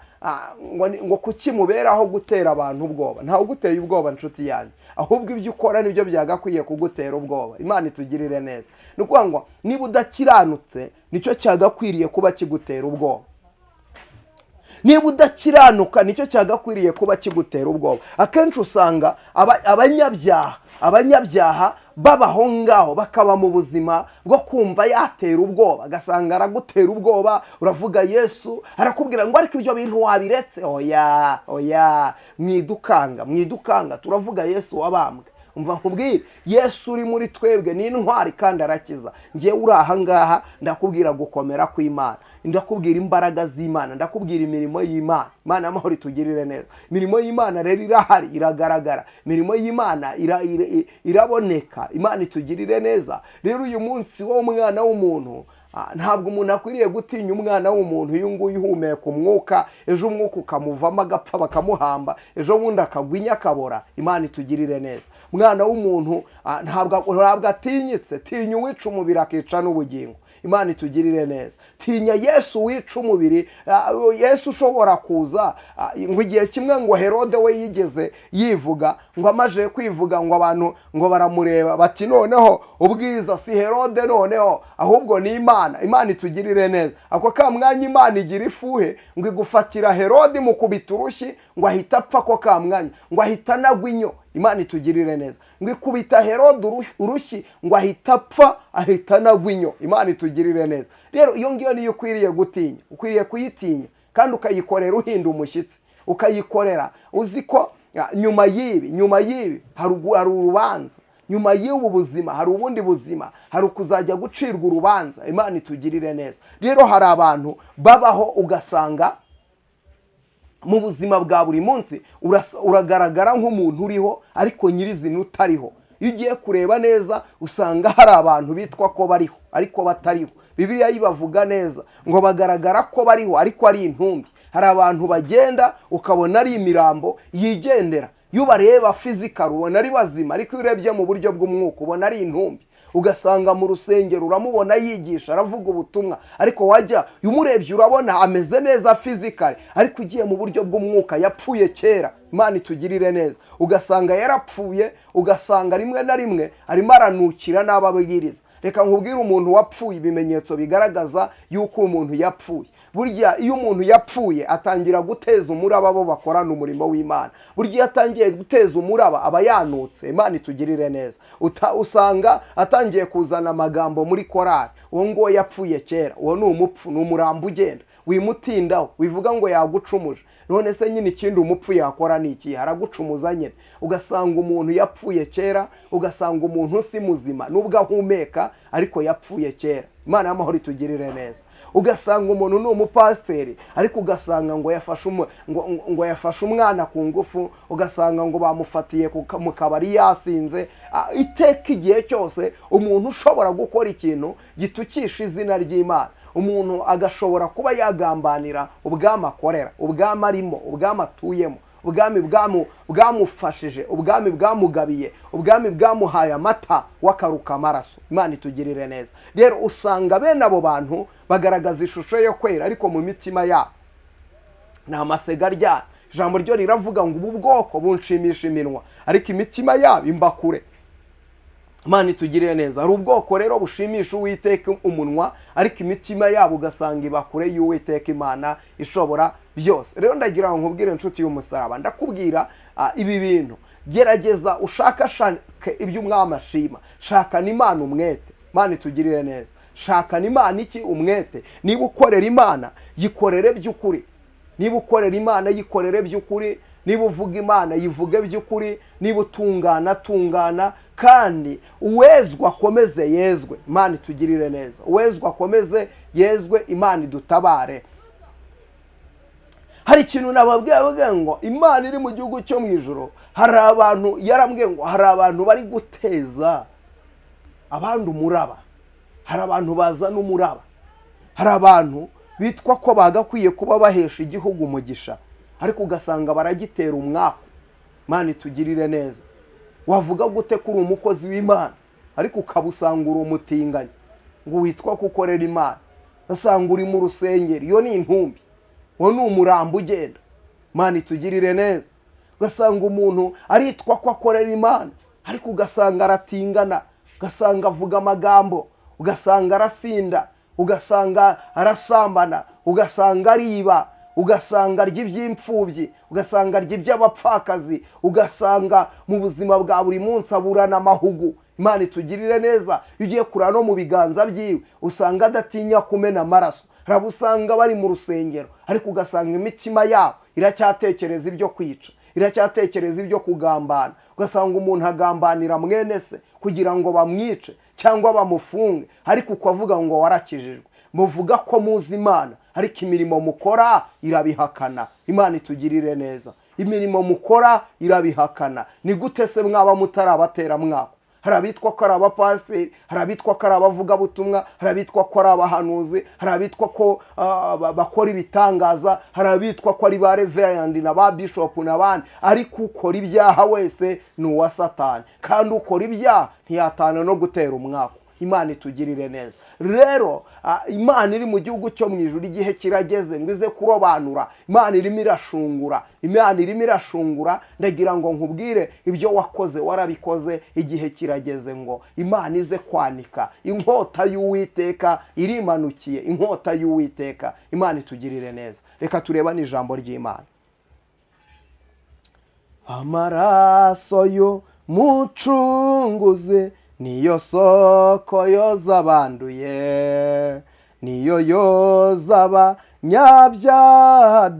ngo kuki muberaho gutera abantu ubwoba. Ntawe uguteye ubwoba nshuti yanjye, ahubwo ibyo ukora nibyo byagakwiye kugutera ubwoba. Imana itugirire neza. Ni ukuvuga ngo niba udakiranutse nicyo cyagakwiriye kuba kigutera ubwoba. Niba udakiranuka nicyo cyagakwiriye kuba kigutera ubwoba. Akenshi usanga abanyabyaha babaho ngaho bakaba mu buzima bwo kumva yatera ubwoba, agasanga aragutera ubwoba. Uravuga Yesu arakubwira ngo ariko ibyo bintu wabiretse. Oya mwidukanga, turavuga Yesu wabambwe. Umva nkubwire, Yesu uri muri twebwe ni intwari kandi arakiza. Ngiye uri aha ngaha ndakubwira gukomera kw'Imana, ndakubwira imbaraga z'Imana, ndakubwira imirimo y'Imana. Imana amahoro itugirire neza. Imirimo y'Imana rero irahari, iragaragara. Imirimo y'Imana iraboneka. Imana itugirire neza. Rero uyu munsi wo mwana w'umuntu, ntabwo umuntu akwiriye gutinya umwana w'umuntu. Uyu nguyu uhumeka umwuka, ejo umwuka ukamuvamo agapfa bakamuhamba, ejo bundi akagwinya akabora. Imana itugirire neza. Umwana w'umuntu ntabwo atinyitse. Tinya uwica umubiri akica n'ubugingo. Imana itugirire neza. Tinya Yesu wica umubiri. Yesu ushobora kuza ngo igihe kimwe ngo Herode we yigeze yivuga, ngo amaje kwivuga ngo abantu ngo baramureba bati noneho ubwiza si Herode noneho ahubwo ni Imana. Imana itugirire neza. Ako ka mwanya Imana igira ifuhe ngo igufatira Herode mu kubita urushyi ngo ahita apfa ko ka mwanya, ngo ahita nagwa inyo. Imana itugirire neza. Ngo ikubita Herode urushyi ngo ahita apfa, ahita nagwa inyo. Imana itugirire neza. Rero iyo ngiyo niyo ukwiriye gutinya, ukwiriye kuyitinya kandi ukayikorera uhinda umushyitsi, ukayikorera uzi ko nyuma y'ibi hari urubanza. Nyuma y'ubu buzima hari ubundi buzima, hari ukuzajya gucirwa urubanza. Imana itugirire neza. Rero hari abantu babaho ugasanga mu buzima bwa buri munsi uragaragara nk'umuntu uriho ariko nyirizina utariho. Iyo ugiye kureba neza usanga hari abantu bitwa ko bariho ariko batariho. Bibiliya yibavuga neza ngo bagaragara ko bariho ariko ari intumbi. Hari abantu bagenda ukabona ari imirambo yigendera. Iyo ubareba physical ubona ari bazima, ariko iyo urebye mu buryo bw'umwuka ubona ari intumbi. Ugasanga mu rusengero uramubona yigisha aravuga ubutumwa, ariko wajya umurebye urabona ameze neza physical, ariko ugiye mu buryo bw'umwuka yapfuye kera. Imana itugirire neza. Ugasanga yarapfuye, ugasanga rimwe na rimwe arimo aranukira n'ababwiriza. Reka nkubwire, umuntu wapfuye ibimenyetso bigaragaza yuko umuntu yapfuye. Burya iyo umuntu yapfuye atangira guteza umuraba abo bakorana umurimo w'Imana. Burya atangiye guteza umuraba aba yanutse. Imana itugirire neza. Usanga atangiye kuzana amagambo muri korari, uwo ngo yapfuye kera, uwo ni umupfu, ni umurambo ugenda. Wimutindaho, wivuga ngo yagucumuje. None se nyine ikindi umupfu yakora ni iki? Haragucumuza nyine. Ugasanga umuntu yapfuye kera, ugasanga umuntu si muzima nubwo ahumeka ariko yapfuye kera. Imana y'amahoro itugirire neza. Ugasanga umuntu ni umupasiteri ariko ugasanga ngo yafashe umwana ku ngufu, ugasanga ngo bamufatiye mu kabari yasinze. Iteka igihe cyose umuntu ushobora gukora ikintu gitukisha izina ry'Imana, umuntu agashobora kuba yagambanira ubwami akorera, ubwami arimo, ubwami atuyemo, ubwami bwamufashije, ubwami bwamugabiye, ubwami bwamuhaye amata wakaruka amaraso. Imana itugirire neza. Rero usanga bene abo bantu bagaragaza ishusho yo kwera ariko mu mitima yabo ni amasega aryana. Ijambo ryo riravuga ngo ubu bwoko bunshimisha iminwa ariko imitima yabo imbakure. Imana itugirire neza. Hari ubwoko rero bushimisha Uwiteka umunwa ariko imitima yabo ugasanga ibakure y'Uwiteka Imana ishobora byose. Rero ndagira ngo nkubwire inshuti y'umusaraba, ndakubwira ibi bintu, gerageza ushakashake ibyo umwami ashima. Shakana Imana umwete. Imana itugirire neza. Shakana Imana iki? Umwete. Niba ukorera Imana yikorere by'ukuri. Niba ukorera Imana yikorere by'ukuri. Niba uvuga Imana yivuge by'ukuri. Niba utungana kandi uwezwa akomeze yezwe. Imana itugirire neza. Uwezwa akomeze yezwe. Imana idutabare. Hari ikintu nababwiye ngo Imana iri mu gihugu cyo mu ijuru. Hari abantu yarambwiye ngo hari abantu bari guteza abandi umuraba. Hari abantu bazana umuraba. Hari abantu bitwa ko bagakwiye kuba bahesha igihugu umugisha ariko ugasanga baragitera umwaku. Imana itugirire neza. Wavuga gute kuri umukozi w'Imana ariko ukabusanga uri umutinganyi ngo witwa kukorera Imana, ugasanga uri mu rusengero, iyo ni intumbi, uwo ni umurambo ugenda. Imana itugirire neza. Ugasanga umuntu aritwa ko akorera Imana, ariko ugasanga aratingana, ugasanga avuga amagambo, ugasanga arasinda, ugasanga arasambana, ugasanga ariba, ugasanga arya iby'imfubyi, ugasanga arya iby'abapfakazi, ugasanga mu buzima bwa buri munsi aburana amahugu. Imana itugirire neza. Iyo ugiye kureba no mu biganza byiwe usanga adatinya kumena amaraso. Usanga bari mu rusengero, ariko ugasanga imitima yabo iracyatekereza ibyo kwica, iracyatekereza ibyo kugambana. Ugasanga umuntu agambanira mwene se kugira ngo bamwice cyangwa bamufunge, ariko ukavuga ngo warakijijwe. Muvuga ko muzi Imana, ariko imirimo mukora irabihakana. Imana itugirire neza. Imirimo mukora irabihakana. Ni gute se mwaba mutarabatera mwako? Hari abitwa ko ari abapasiteri, hari abitwa ko ari abavugabutumwa, hari abitwa ko ari abahanuzi, hari abitwa ko bakora ibitangaza, hari abitwa ko ari ba reverend na ba bishop n'abandi, ariko ukora ibyaha wese ni uwa Satani, kandi ukora ibyaha ntiyatana no gutera umwako. Imana itugirire neza. Rero Imana iri mu gihugu cyo mu ijuru, igihe kirageze ngo ize kurobanura. Imana irimo irashungura, Imana irimo irashungura. Ndagira ngo nkubwire ibyo wakoze warabikoze, igihe kirageze ngo Imana ize kwanika. Inkota y'Uwiteka irimanukiye, inkota y'Uwiteka. Imana itugirire neza. Reka turebane ijambo ry'Imana. Amaraso y'umucunguzi niyo soko yoza abanduye, niyo yoza abanyabyaha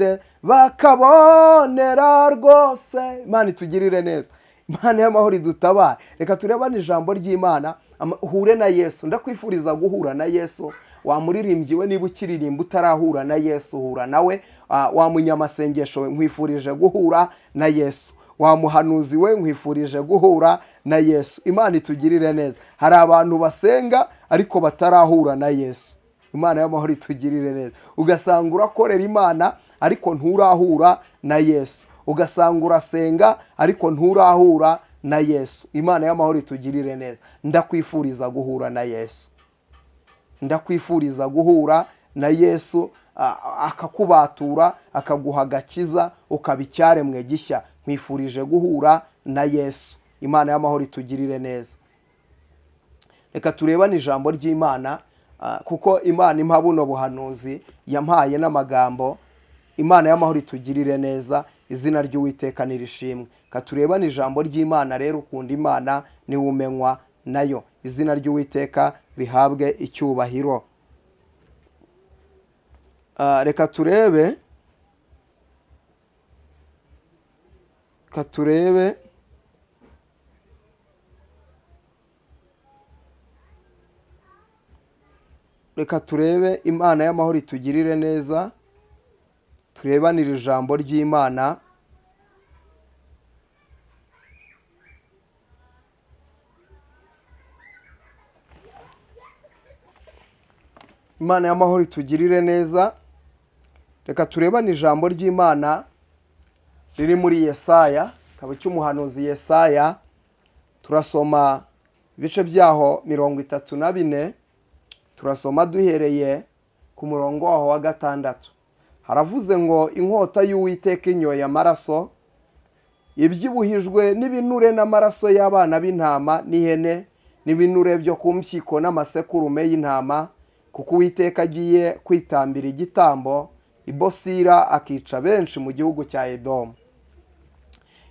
bakabonera rwose. Imana itugirire neza. Imana y'amahoro idutabare. Reka turebane ijambo ry'Imana. Hure na Yesu. Ndakwifuriza guhura na Yesu. Wamuririmbyi we, niba ukiririmba utarahura na Yesu, hura nawe. Wa munyamasengesho we, nkwifurije guhura na Yesu. Wa muhanuzi we, nkwifurije guhura na Yesu. Imana itugirire neza. Hari abantu basenga ariko batarahura na Yesu. Imana y'amahoro itugirire neza. Ugasanga urakorera Imana ariko nturahura na Yesu. Ugasanga urasenga ariko nturahura na Yesu. Imana y'amahoro itugirire neza. Ndakwifuriza guhura na Yesu. Ndakwifuriza guhura na Yesu, akakubatura, akaguha agakiza, ukaba icyaremwe gishya. Nkwifurije guhura na Yesu. Imana y'amahoro itugirire neza. Reka turebane ijambo ry'Imana, kuko Imana impa buno buhanuzi yampaye n'amagambo. Imana y'amahoro itugirire neza. Izina ry'Uwiteka nirishimwe. Reka turebane ijambo ry'Imana rero. Ukunda Imana ni umenywa nayo. Izina ry'Uwiteka rihabwe icyubahiro. Reka turebe Imana y'amahoro itugirire neza. Turebanire ijambo ry'Imana. Imana y'amahoro itugirire neza. Reka turebane ijambo ry'Imana riri muri Yesaya, igitabo cy'umuhanuzi Yesaya. Turasoma ibice byaho 34. Turasoma duhereye ku murongo waho wa 6. Haravuze ngo inkota y'Uwiteka inyoye amaraso, ibyibuhijwe n'ibinure n'amaraso y'abana b'intama n'ihene, n'ibinure byo ku mpyiko n'amasekurume y'intama, kuko Uwiteka agiye kwitambira igitambo i Bosira, akica benshi mu gihugu cya Edomu.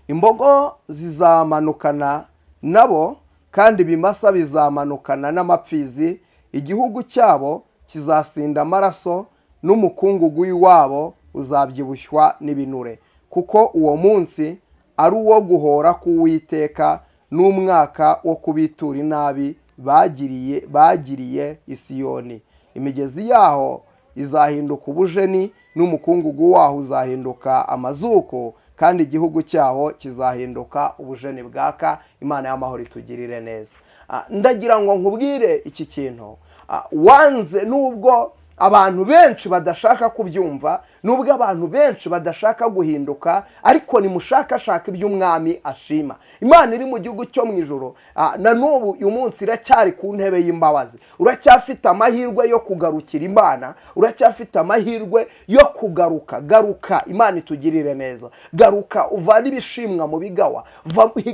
Imbogo zizamanukana nabo, kandi ibimasa bizamanukana n'amapfizi. Igihugu cyabo kizasinda amaraso, n'umukungugu w'iwabo uzabyibushywa n'ibinure, kuko uwo munsi ari uwo guhora k'Uwiteka, n'umwaka wo kubitura inabi bagiriye i Siyoni. Imigezi yaho izahinduka ubujeni, n'umukungugu waho uzahinduka amazuko, kandi igihugu cyaho kizahinduka ubujeni bwaka. Imana y'amahoro itugirire neza. Ndagira ngo nkubwire iki kintu. Wanze nubwo abantu benshi badashaka kubyumva, nubwo abantu benshi badashaka guhinduka, ariko nimushakashaka iby'umwami ashima. Imana iri mu gihugu cyo mu ijoro, na n'ubu uyu munsi iracyari ku ntebe y'imbabazi. Uracyafite amahirwe yo kugarukira Imana, uracyafite amahirwe yo kugaruka. Garuka, Imana itugirire neza. Garuka uvane ibishimwa mu bigawa,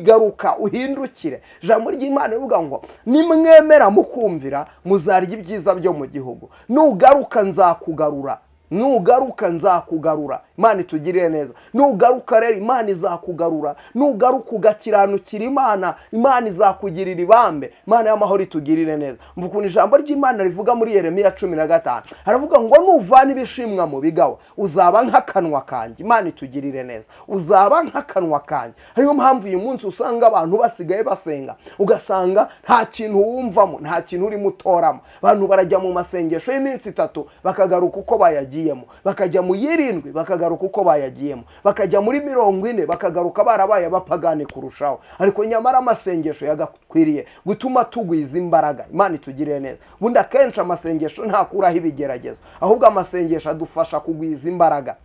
garuka uhindukire. Ijambo ry'Imana rivuga ngo nimwemera mukumvira muzarya ibyiza byo mu gihugu. Nugaruka nzakugarura, nugaruka nzakugarura. Imana itugirire neza. Nugaruka rero Imana izakugarura. Nugaruka ugakiranukira Imana, Imana izakugirira ibambe. Imana y'amahoro itugirire neza. Mvuga ijambo ry'Imana rivuga muri Yeremiya 15, haravuga ngo nuvana ibishimwa mu bigawa uzaba nk'akanwa kanjye. Imana itugirire neza. Uzaba nk'akanwa kanjye. Ariyo mpamvu uyu munsi usanga abantu basigaye basenga, ugasanga nta kintu wumvamo, nta kintu urimo utoramo. Abantu barajya mu masengesho y'iminsi 3 bakagaruka uko bayagiyemo, bakajya mu 7 bakagaruka uko bayagiyemo, bakajya muri 40 bakagaruka barabaye abapagane kurushaho. Ariko nyamara amasengesho yagakwiriye gutuma tugwiza imbaraga. Imana itugirire neza. Bundi akenshi amasengesho ntakuraho ibigeragezo, ahubwo amasengesho adufasha kugwiza imbaraga.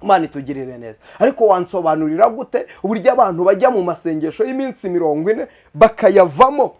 Imana itugirire neza. Ariko wansobanurira gute uburyo abantu bajya mu masengesho y'iminsi 40 bakayavamo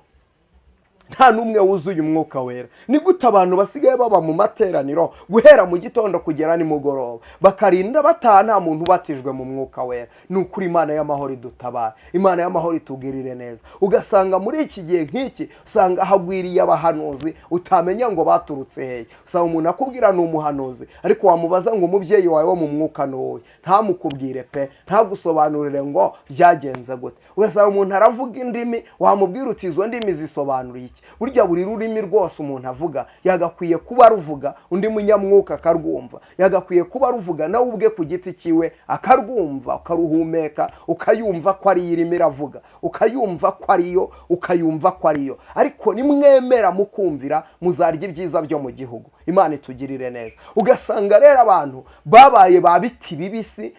nta numwe wuzuye umwuka wera? Ni gute abantu basigaye baba mu materaniro guhera mu gitondo kugera nimugoroba bakarinda bataha nta muntu batijwe mu mwuka wera? Ni ukuri Imana y'amahoro idutabara. Imana y'amahoro itugirire neza. Ugasanga muri iki gihe nk'iki usanga hagwiriye abahanuzi utamenya ngo baturutse hehe. Usanga umuntu akubwira ni umuhanuzi, ariko wamubaza ngo umubyeyi wawe wo mu mwuka n'uwo, ntamukubwire pe, ntagusobanurire ngo byagenze gute. Ugasanga umuntu aravuga indimi, wamubwira uti izo ndimi zisobanura iki? Burya buri rurimi rwose umuntu avuga yagakwiye kuba ruvuga undi munyamwuka akarwumva, yagakwiye kuba ruvuga nawe ubwe ku giti kiwe akarwumva, ukaruhumeka, ukayumva ko ari irimo iravuga, ukayumva ko ariyo, ukayumva ko ariyo. Ariko nimwemera mukumvira muzarya ibyiza byo mu gihugu. Imana itugirire neza. Ugasanga rero abantu babaye babiti bibisi,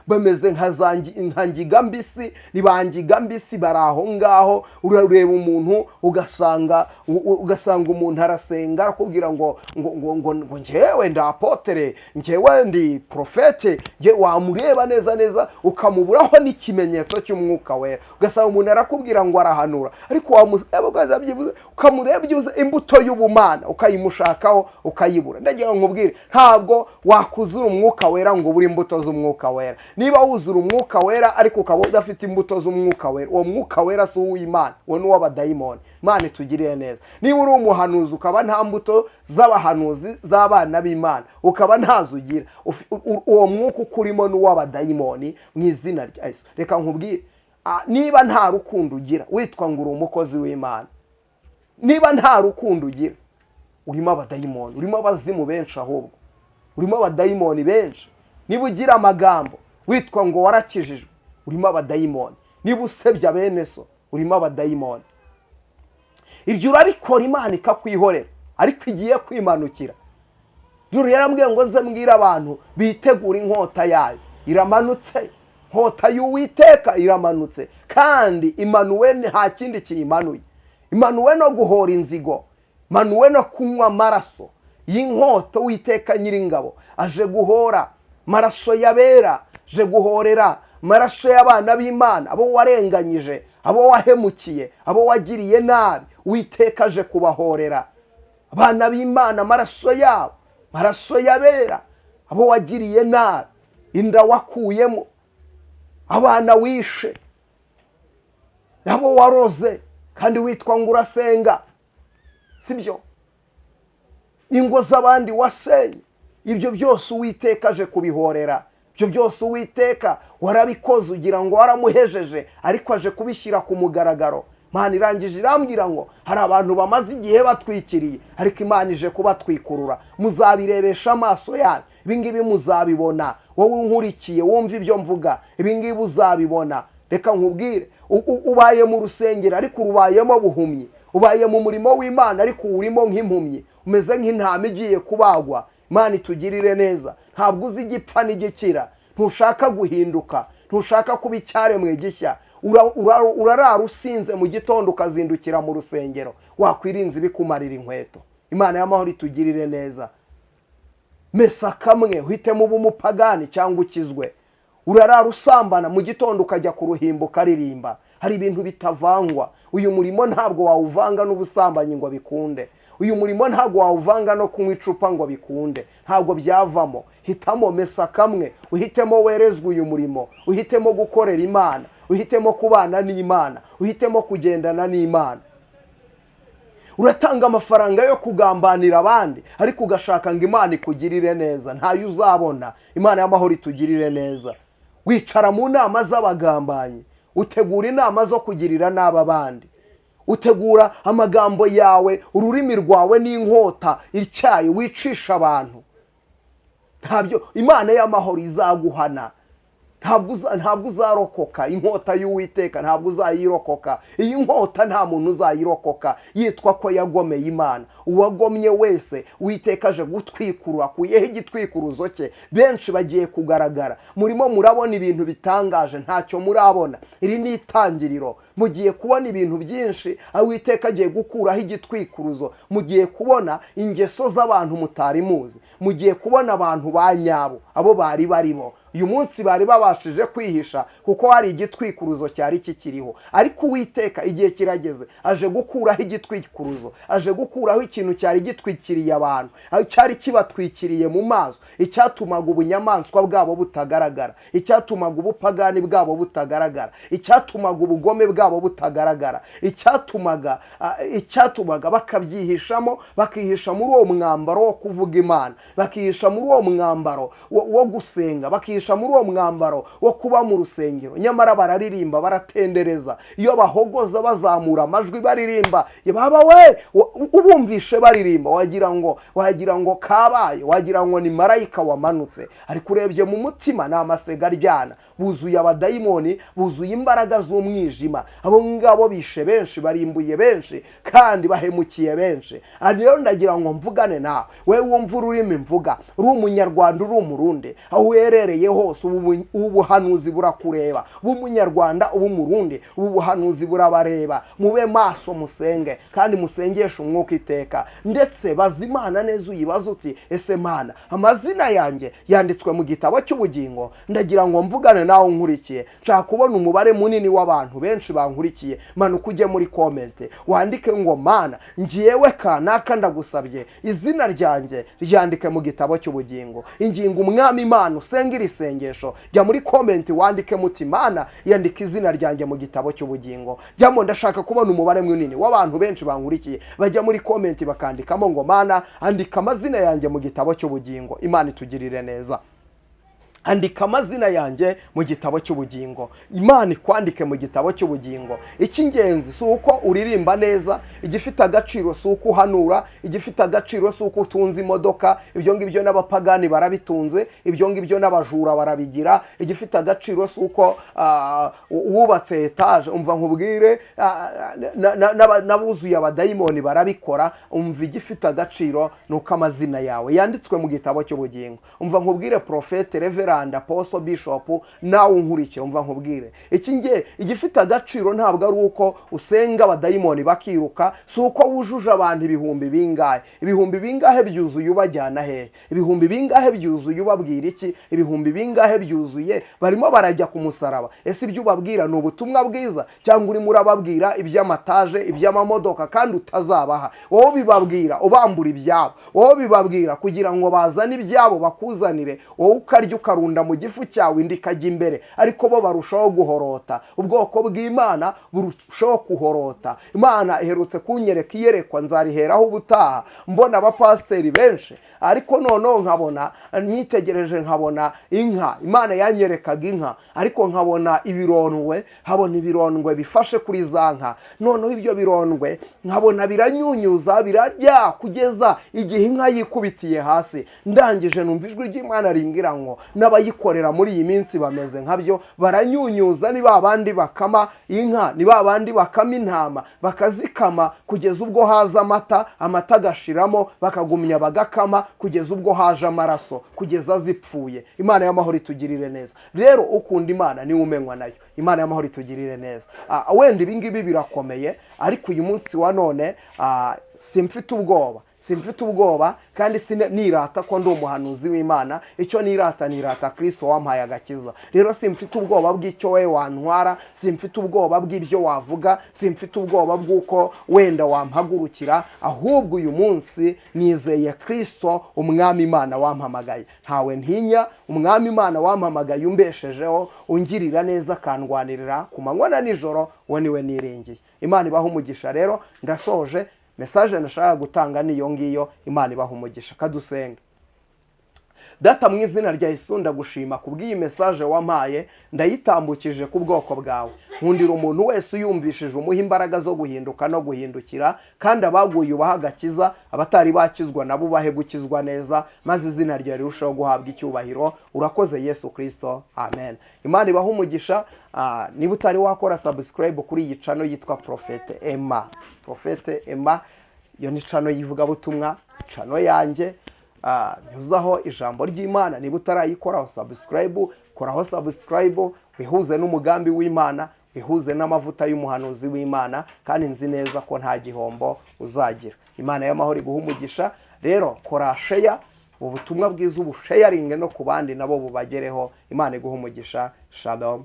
bameze nka ngiga mbisi, nibangiga mbisi baraho ngaho. Urareba umuntu ugasanga umuntu arasenga akubwira ngo njyewe ndi apotere, njyewe ndi profete, wamureba neza ukamuburaho n'ikimenyetso cy'umwuka wera. Ugasanga umuntu arakubwira ngo arahanura, ariko ukamureba imbuto y'ubumana ukayimushakaho ukayibura. Ndagira nkubwire, ntabwo wakuzura umwuka wera ngo buri imbuto z'umwuka wera. Niba wuzura umwuka wera ariko ukaba udafite imbuto z'umwuka wera, uwo mwuka wera si uw'Imana, uwo ni uw'abadayimoni. Imana itugiriye neza. Niba uri umuhanuzi ukaba nta mbuto z'abahanuzi z'abana b'Imana, ukaba ntazo ugira, uwo mwuka ukurimo ni uw'abadayimoni mu izina rya Yesu. Reka nkubwire, niba nta rukundo ugira witwa ngo uri umukozi w'Imana. Niba nta rukundo ugira urimo abadayimoni, urimo abazimu benshi, ahubwo urimo abadayimoni benshi. Niba ugira amagambo witwa ngo warakijijwe urimo abadayimoni. Niba usebya bene so urimo abadayimoni. Ibyo urabikora Imana ikakwihorera, ariko igiye kwimanukira. Rero yarambwiye ngo nze mbwira abantu bitegura inkota yayo. Iramanutse, nkota y'Uwiteka iramanutse, kandi imanuwe nta kindi kiyimanuye. Imanuwe no guhora inzigo, imanuwe no kunywa amaraso y'inkota Uwiteka Nyiringabo. Aje guhora maraso yabera, aje guhorera maraso y'abana b'Imana, abo warenganyije, abo wahemukiye, abo wagiriye nabi. Uwiteka aje kubahorera abana b'Imana maraso yabo, maraso yabera, abo wagiriye nabi, inda wakuyemo, abana wishe, abo waroze kandi witwa ngo urasenga, sibyo? Ingo z'abandi wasenye, ibyo byose Uwiteka aje kubihorera. Ibyo byose Uwiteka warabikoze ugira ngo waramuhejeje, ariko aje kubishyira ku mugaragaro. Imana irangije irambwira ngo hari abantu bamaze igihe batwikiriye, ariko Imana ije kubatwikurura. Muzabirebesha amaso yanyu, ibingibi muzabibona. Wowe unkurikiye wumva ibyo mvuga, ibingibi uzabibona. Reka nkubwire, ubaye mu rusengero ariko urubayemo buhumyi, ubaye mu murimo w'Imana ariko urimo nk'impumyi, umeze nk'intama igiye kubagwa. Imana itugirire neza. Ntabwo uzi igipfa n'igikira, ntushaka guhinduka, ntushaka kuba icyaremwe gishya. Urarara usinze mu gitondo ukazindukira mu rusengero, wakwirinze bikumarira inkweto. Imana y'amahoro itugirire neza. mesa kamwe uhitemo uba umupagani cyangwa ukizwe. Urarara usambana mu gitondo ukajya ku ruhimbo ukaririmba. Hari ibintu bitavangwa. Uyu murimo ntabwo wawuvanga n'ubusambanyi ngo bikunde. Uyu murimo ntabwo wawuvanga no kunywa icupa ngo bikunde. Ntabwo byavamo. Hitamo mesa kamwe, uhitemo werezwe uyu murimo, uhitemo gukorera Imana, uhitemo kubana n'Imana, uhitemo kugendana n'Imana. Uratanga amafaranga yo kugambanira abandi ariko ugashaka ngo Imana ikugirire neza, ntayo uzabona. Imana y'amahoro itugirire neza. Wicara mu nama z'abagambanyi, utegura inama zo kugirira n'aba bandi, utegura amagambo yawe, ururimi rwawe n'inkota ityaye wicisha abantu. Ntabyo Imana y'amahoro izaguhana. Ntabwo uzarokoka. Inkota y'Uwiteka ntabwo uzayirokoka. Iyi nkota nta muntu uzayirokoka. Yitwa ko yagomeye Imana. Uwagomye wese Uwiteka aje gutwikurura, akuyeho igitwikuruzo cye. Benshi bagiye kugaragara. Murimo murabona ibintu bitangaje, ntacyo murabona. Iri ni itangiriro. Mugiye kubona ibintu byinshi, Uwiteka agiye gukuraho igitwikuruzo. Mugiye kubona ingeso z'abantu mutari muzi. Mugiye kubona abantu ba nyabo, abo bari baribo. Uyu munsi bari babashije kwihisha kuko hari igitwikuruzo cyari kikiriho. Ariko Uwiteka igihe kirageze aje gukuraho igitwikuruzo, aje gukuraho ikintu cyari gitwikiriye abantu, cyari kibatwikiriye mu maso, icyatumaga ubunyamaswa bwabo butagaragara, icyatumaga ubupagani bwabo butagaragara, icyatumaga ubugome bwabo butagaragara, icyatumaga bakabyihishamo, bakihisha muri uwo mwambaro wo kuvuga Imana, bakihisha muri uwo mwambaro wo gusenga, bakihisha muri uwo mwambaro wo kuba mu rusengero. Nyamara bararirimba, baratendereza. Iyo bahogoza bazamura amajwi baririmba, baba we ubumvishe baririmba, wagira ngo kabaye, wagira ngo ni marayika wamanutse. Ariko urebye mu mutima ni amasega aryana. Buzuye abadayimoni, buzuye imbaraga z'umwijima. Abo ngabo bishe benshi, barimbuye benshi, kandi bahemukiye benshi. Rero ndagira ngo mvugane nawe, wewe wumva ururimi mvuga, uri umunyarwanda, uri umurundi, aho uherereye hose, ubuhanuzi burakureba. Umunyarwanda, umurundi, ubuhanuzi burabareba. Mube maso, musenge, kandi musengeshe umwuka iteka. Ndetse bazimana neza uyibaza uti, ese Mana, amazina yanjye yanditswe mu gitabo cy'ubugingo? Ndagira ngo mvugane nawe nkurikiye. Nshaka kubona umubare munini w'abantu benshi bankurikiye. Manuka ujye muri comment wandike ngo, Mana, ngiyewe kanaka ndagusabye, izina ryanjye ryandike mu gitabo cy'ubugingo. Ingingo umwami Imana usengera isengesho. Jya muri comment wandike muti, Mana, yandika izina ryanjye mu gitabo cy'ubugingo. Jyamo, ndashaka kubona umubare munini w'abantu benshi bankurikiye. Bajya muri comment bakandikamo ngo, Mana, andika amazina yanjye mu gitabo cy'ubugingo. Imana itugirire neza. Andika amazina yanjye mu gitabo cy'ubugingo. Imana ikwandike mu gitabo cy'ubugingo. Icy'ingenzi si uko uririmba neza, igifite agaciro si uko uhanura, igifite agaciro si uko utunze imodoka. Ibyo ngibyo n'abapagani barabitunze, ibyo ngibyo n'abajura barabigira. Igifite agaciro si uko wubatse etaje. Umva nkubwire, n'abuzuye abadayimoni barabikora. Umva igifite agaciro nuko amazina yawe yanditswe mu gitabo cy'ubugingo. Umva nkubwire, Prophet, Reverend, Apostle, Bishop, nawe unkurike. Umva nkubwire, igifite agaciro ntabwo ari uko usenga abadayimoni bakiruka, si uko wujuje abantu ibihumbi bingahe. Ibihumbi bingahe byuzuye ubajyana hehe? Ibihumbi bingahe byuzuye ubabwira iki? Ibihumbi bingahe byuzuye barimo barajya ku musaraba? Ese ibyo ubabwira ni ubutumwa bwiza, cyangwa urimo urababwira iby'amataje, iby'amamodoka kandi utazabaha? Wowe bibabwira ubambura ibyabo, wowe bibabwira kugira ngo bazane ibyabo bakuzanire, wowe ukarya ukarunda mu gifu cyawe indi ikajya imbere. Ariko bo barushaho guhorota, ubwoko bw'Imana burushaho kuhorota. Imana iherutse kunyereka iyerekwa, nzariheraho ubutaha. Mbona abapasiteri benshi, ariko noneho nkabona, nitegereje nkabona inka. Imana yanyerekaga inka, ariko nkabona ibirondwe, nkabona ibirondwe bifashe kuri za nka. Noneho ibyo birondwe nkabona biranyunyuza, birarya kugeza igihe inka yikubitiye hasi. Ndangije numva ijwi ry'Imana rimbwira ngo, n'abayikorera muri iyi minsi bameze nkabyo, baranyunyuza. Ni babandi bakama inka, ni babandi bakama intama, bakazikama kugeza ubwo haza amata, amata agashiramo, bakagumya bagakama kugeza ubwo haje amaraso, kugeza zipfuye. Imana y'amahoro itugirire neza. Rero ukunda Imana niwe umenywa nayo. Imana y'amahoro itugirire neza. Wenda ibingibi birakomeye, ariko uyu munsi wa none simfite ubwoba, simfite ubwoba kandi nirata ko ndi umuhanuzi w'Imana. Icyo nirata Kristo wampaye agakiza. Rero simfite ubwoba bw'icyo we wantwara, simfite ubwoba bw'ibyo wavuga, simfite ubwoba bw'uko wenda wampagurukira, ahubwo uyu munsi nizeye Kristo umwami Imana wampamagaye. Ntawe ntinya, umwami Imana wampamagaye umbeshejeho, ungirira neza akandwanirira ku manywa na nijoro, we niwe niringiye. Imana ibaha umugisha. Rero ndasoje, message nashaka gutanga niyo ngiyo. Imana ibaha umugisha. Kadusenge. Data mu izina rya Yesu ndagushima kubw'iyi message wampaye, ndayitambukije ku bwoko bwawe. Nkundira umuntu wese uyumvishije umuha imbaraga zo guhinduka no guhindukira, kandi abaguye ubaha agakiza, abatari bakizwa nabo ubahe gukizwa neza, maze izina ryawe rirusheho guhabwa icyubahiro. Urakoze Yesu Kristo, amen. Imana ibaha umugisha. Niba utari wakora subscribe kuri iyi channel yitwa Prophet Emma. Prophet Emma yo ni channel yivuga butumwa, channel yanjye. Nyuzaho ijambo ry'Imana. Niba utarayikoraho subscribe, koraho subscribe, wihuze n'umugambi w'Imana, wihuze n'amavuta y'umuhanuzi w'Imana, kandi nzi neza ko nta gihombo uzagira. Imana y'amahoro iguha umugisha. Rero kora share, ubutumwa bwiza ubusharinge no ku bandi nabo bubagereho. Imana iguha umugisha. Shalom.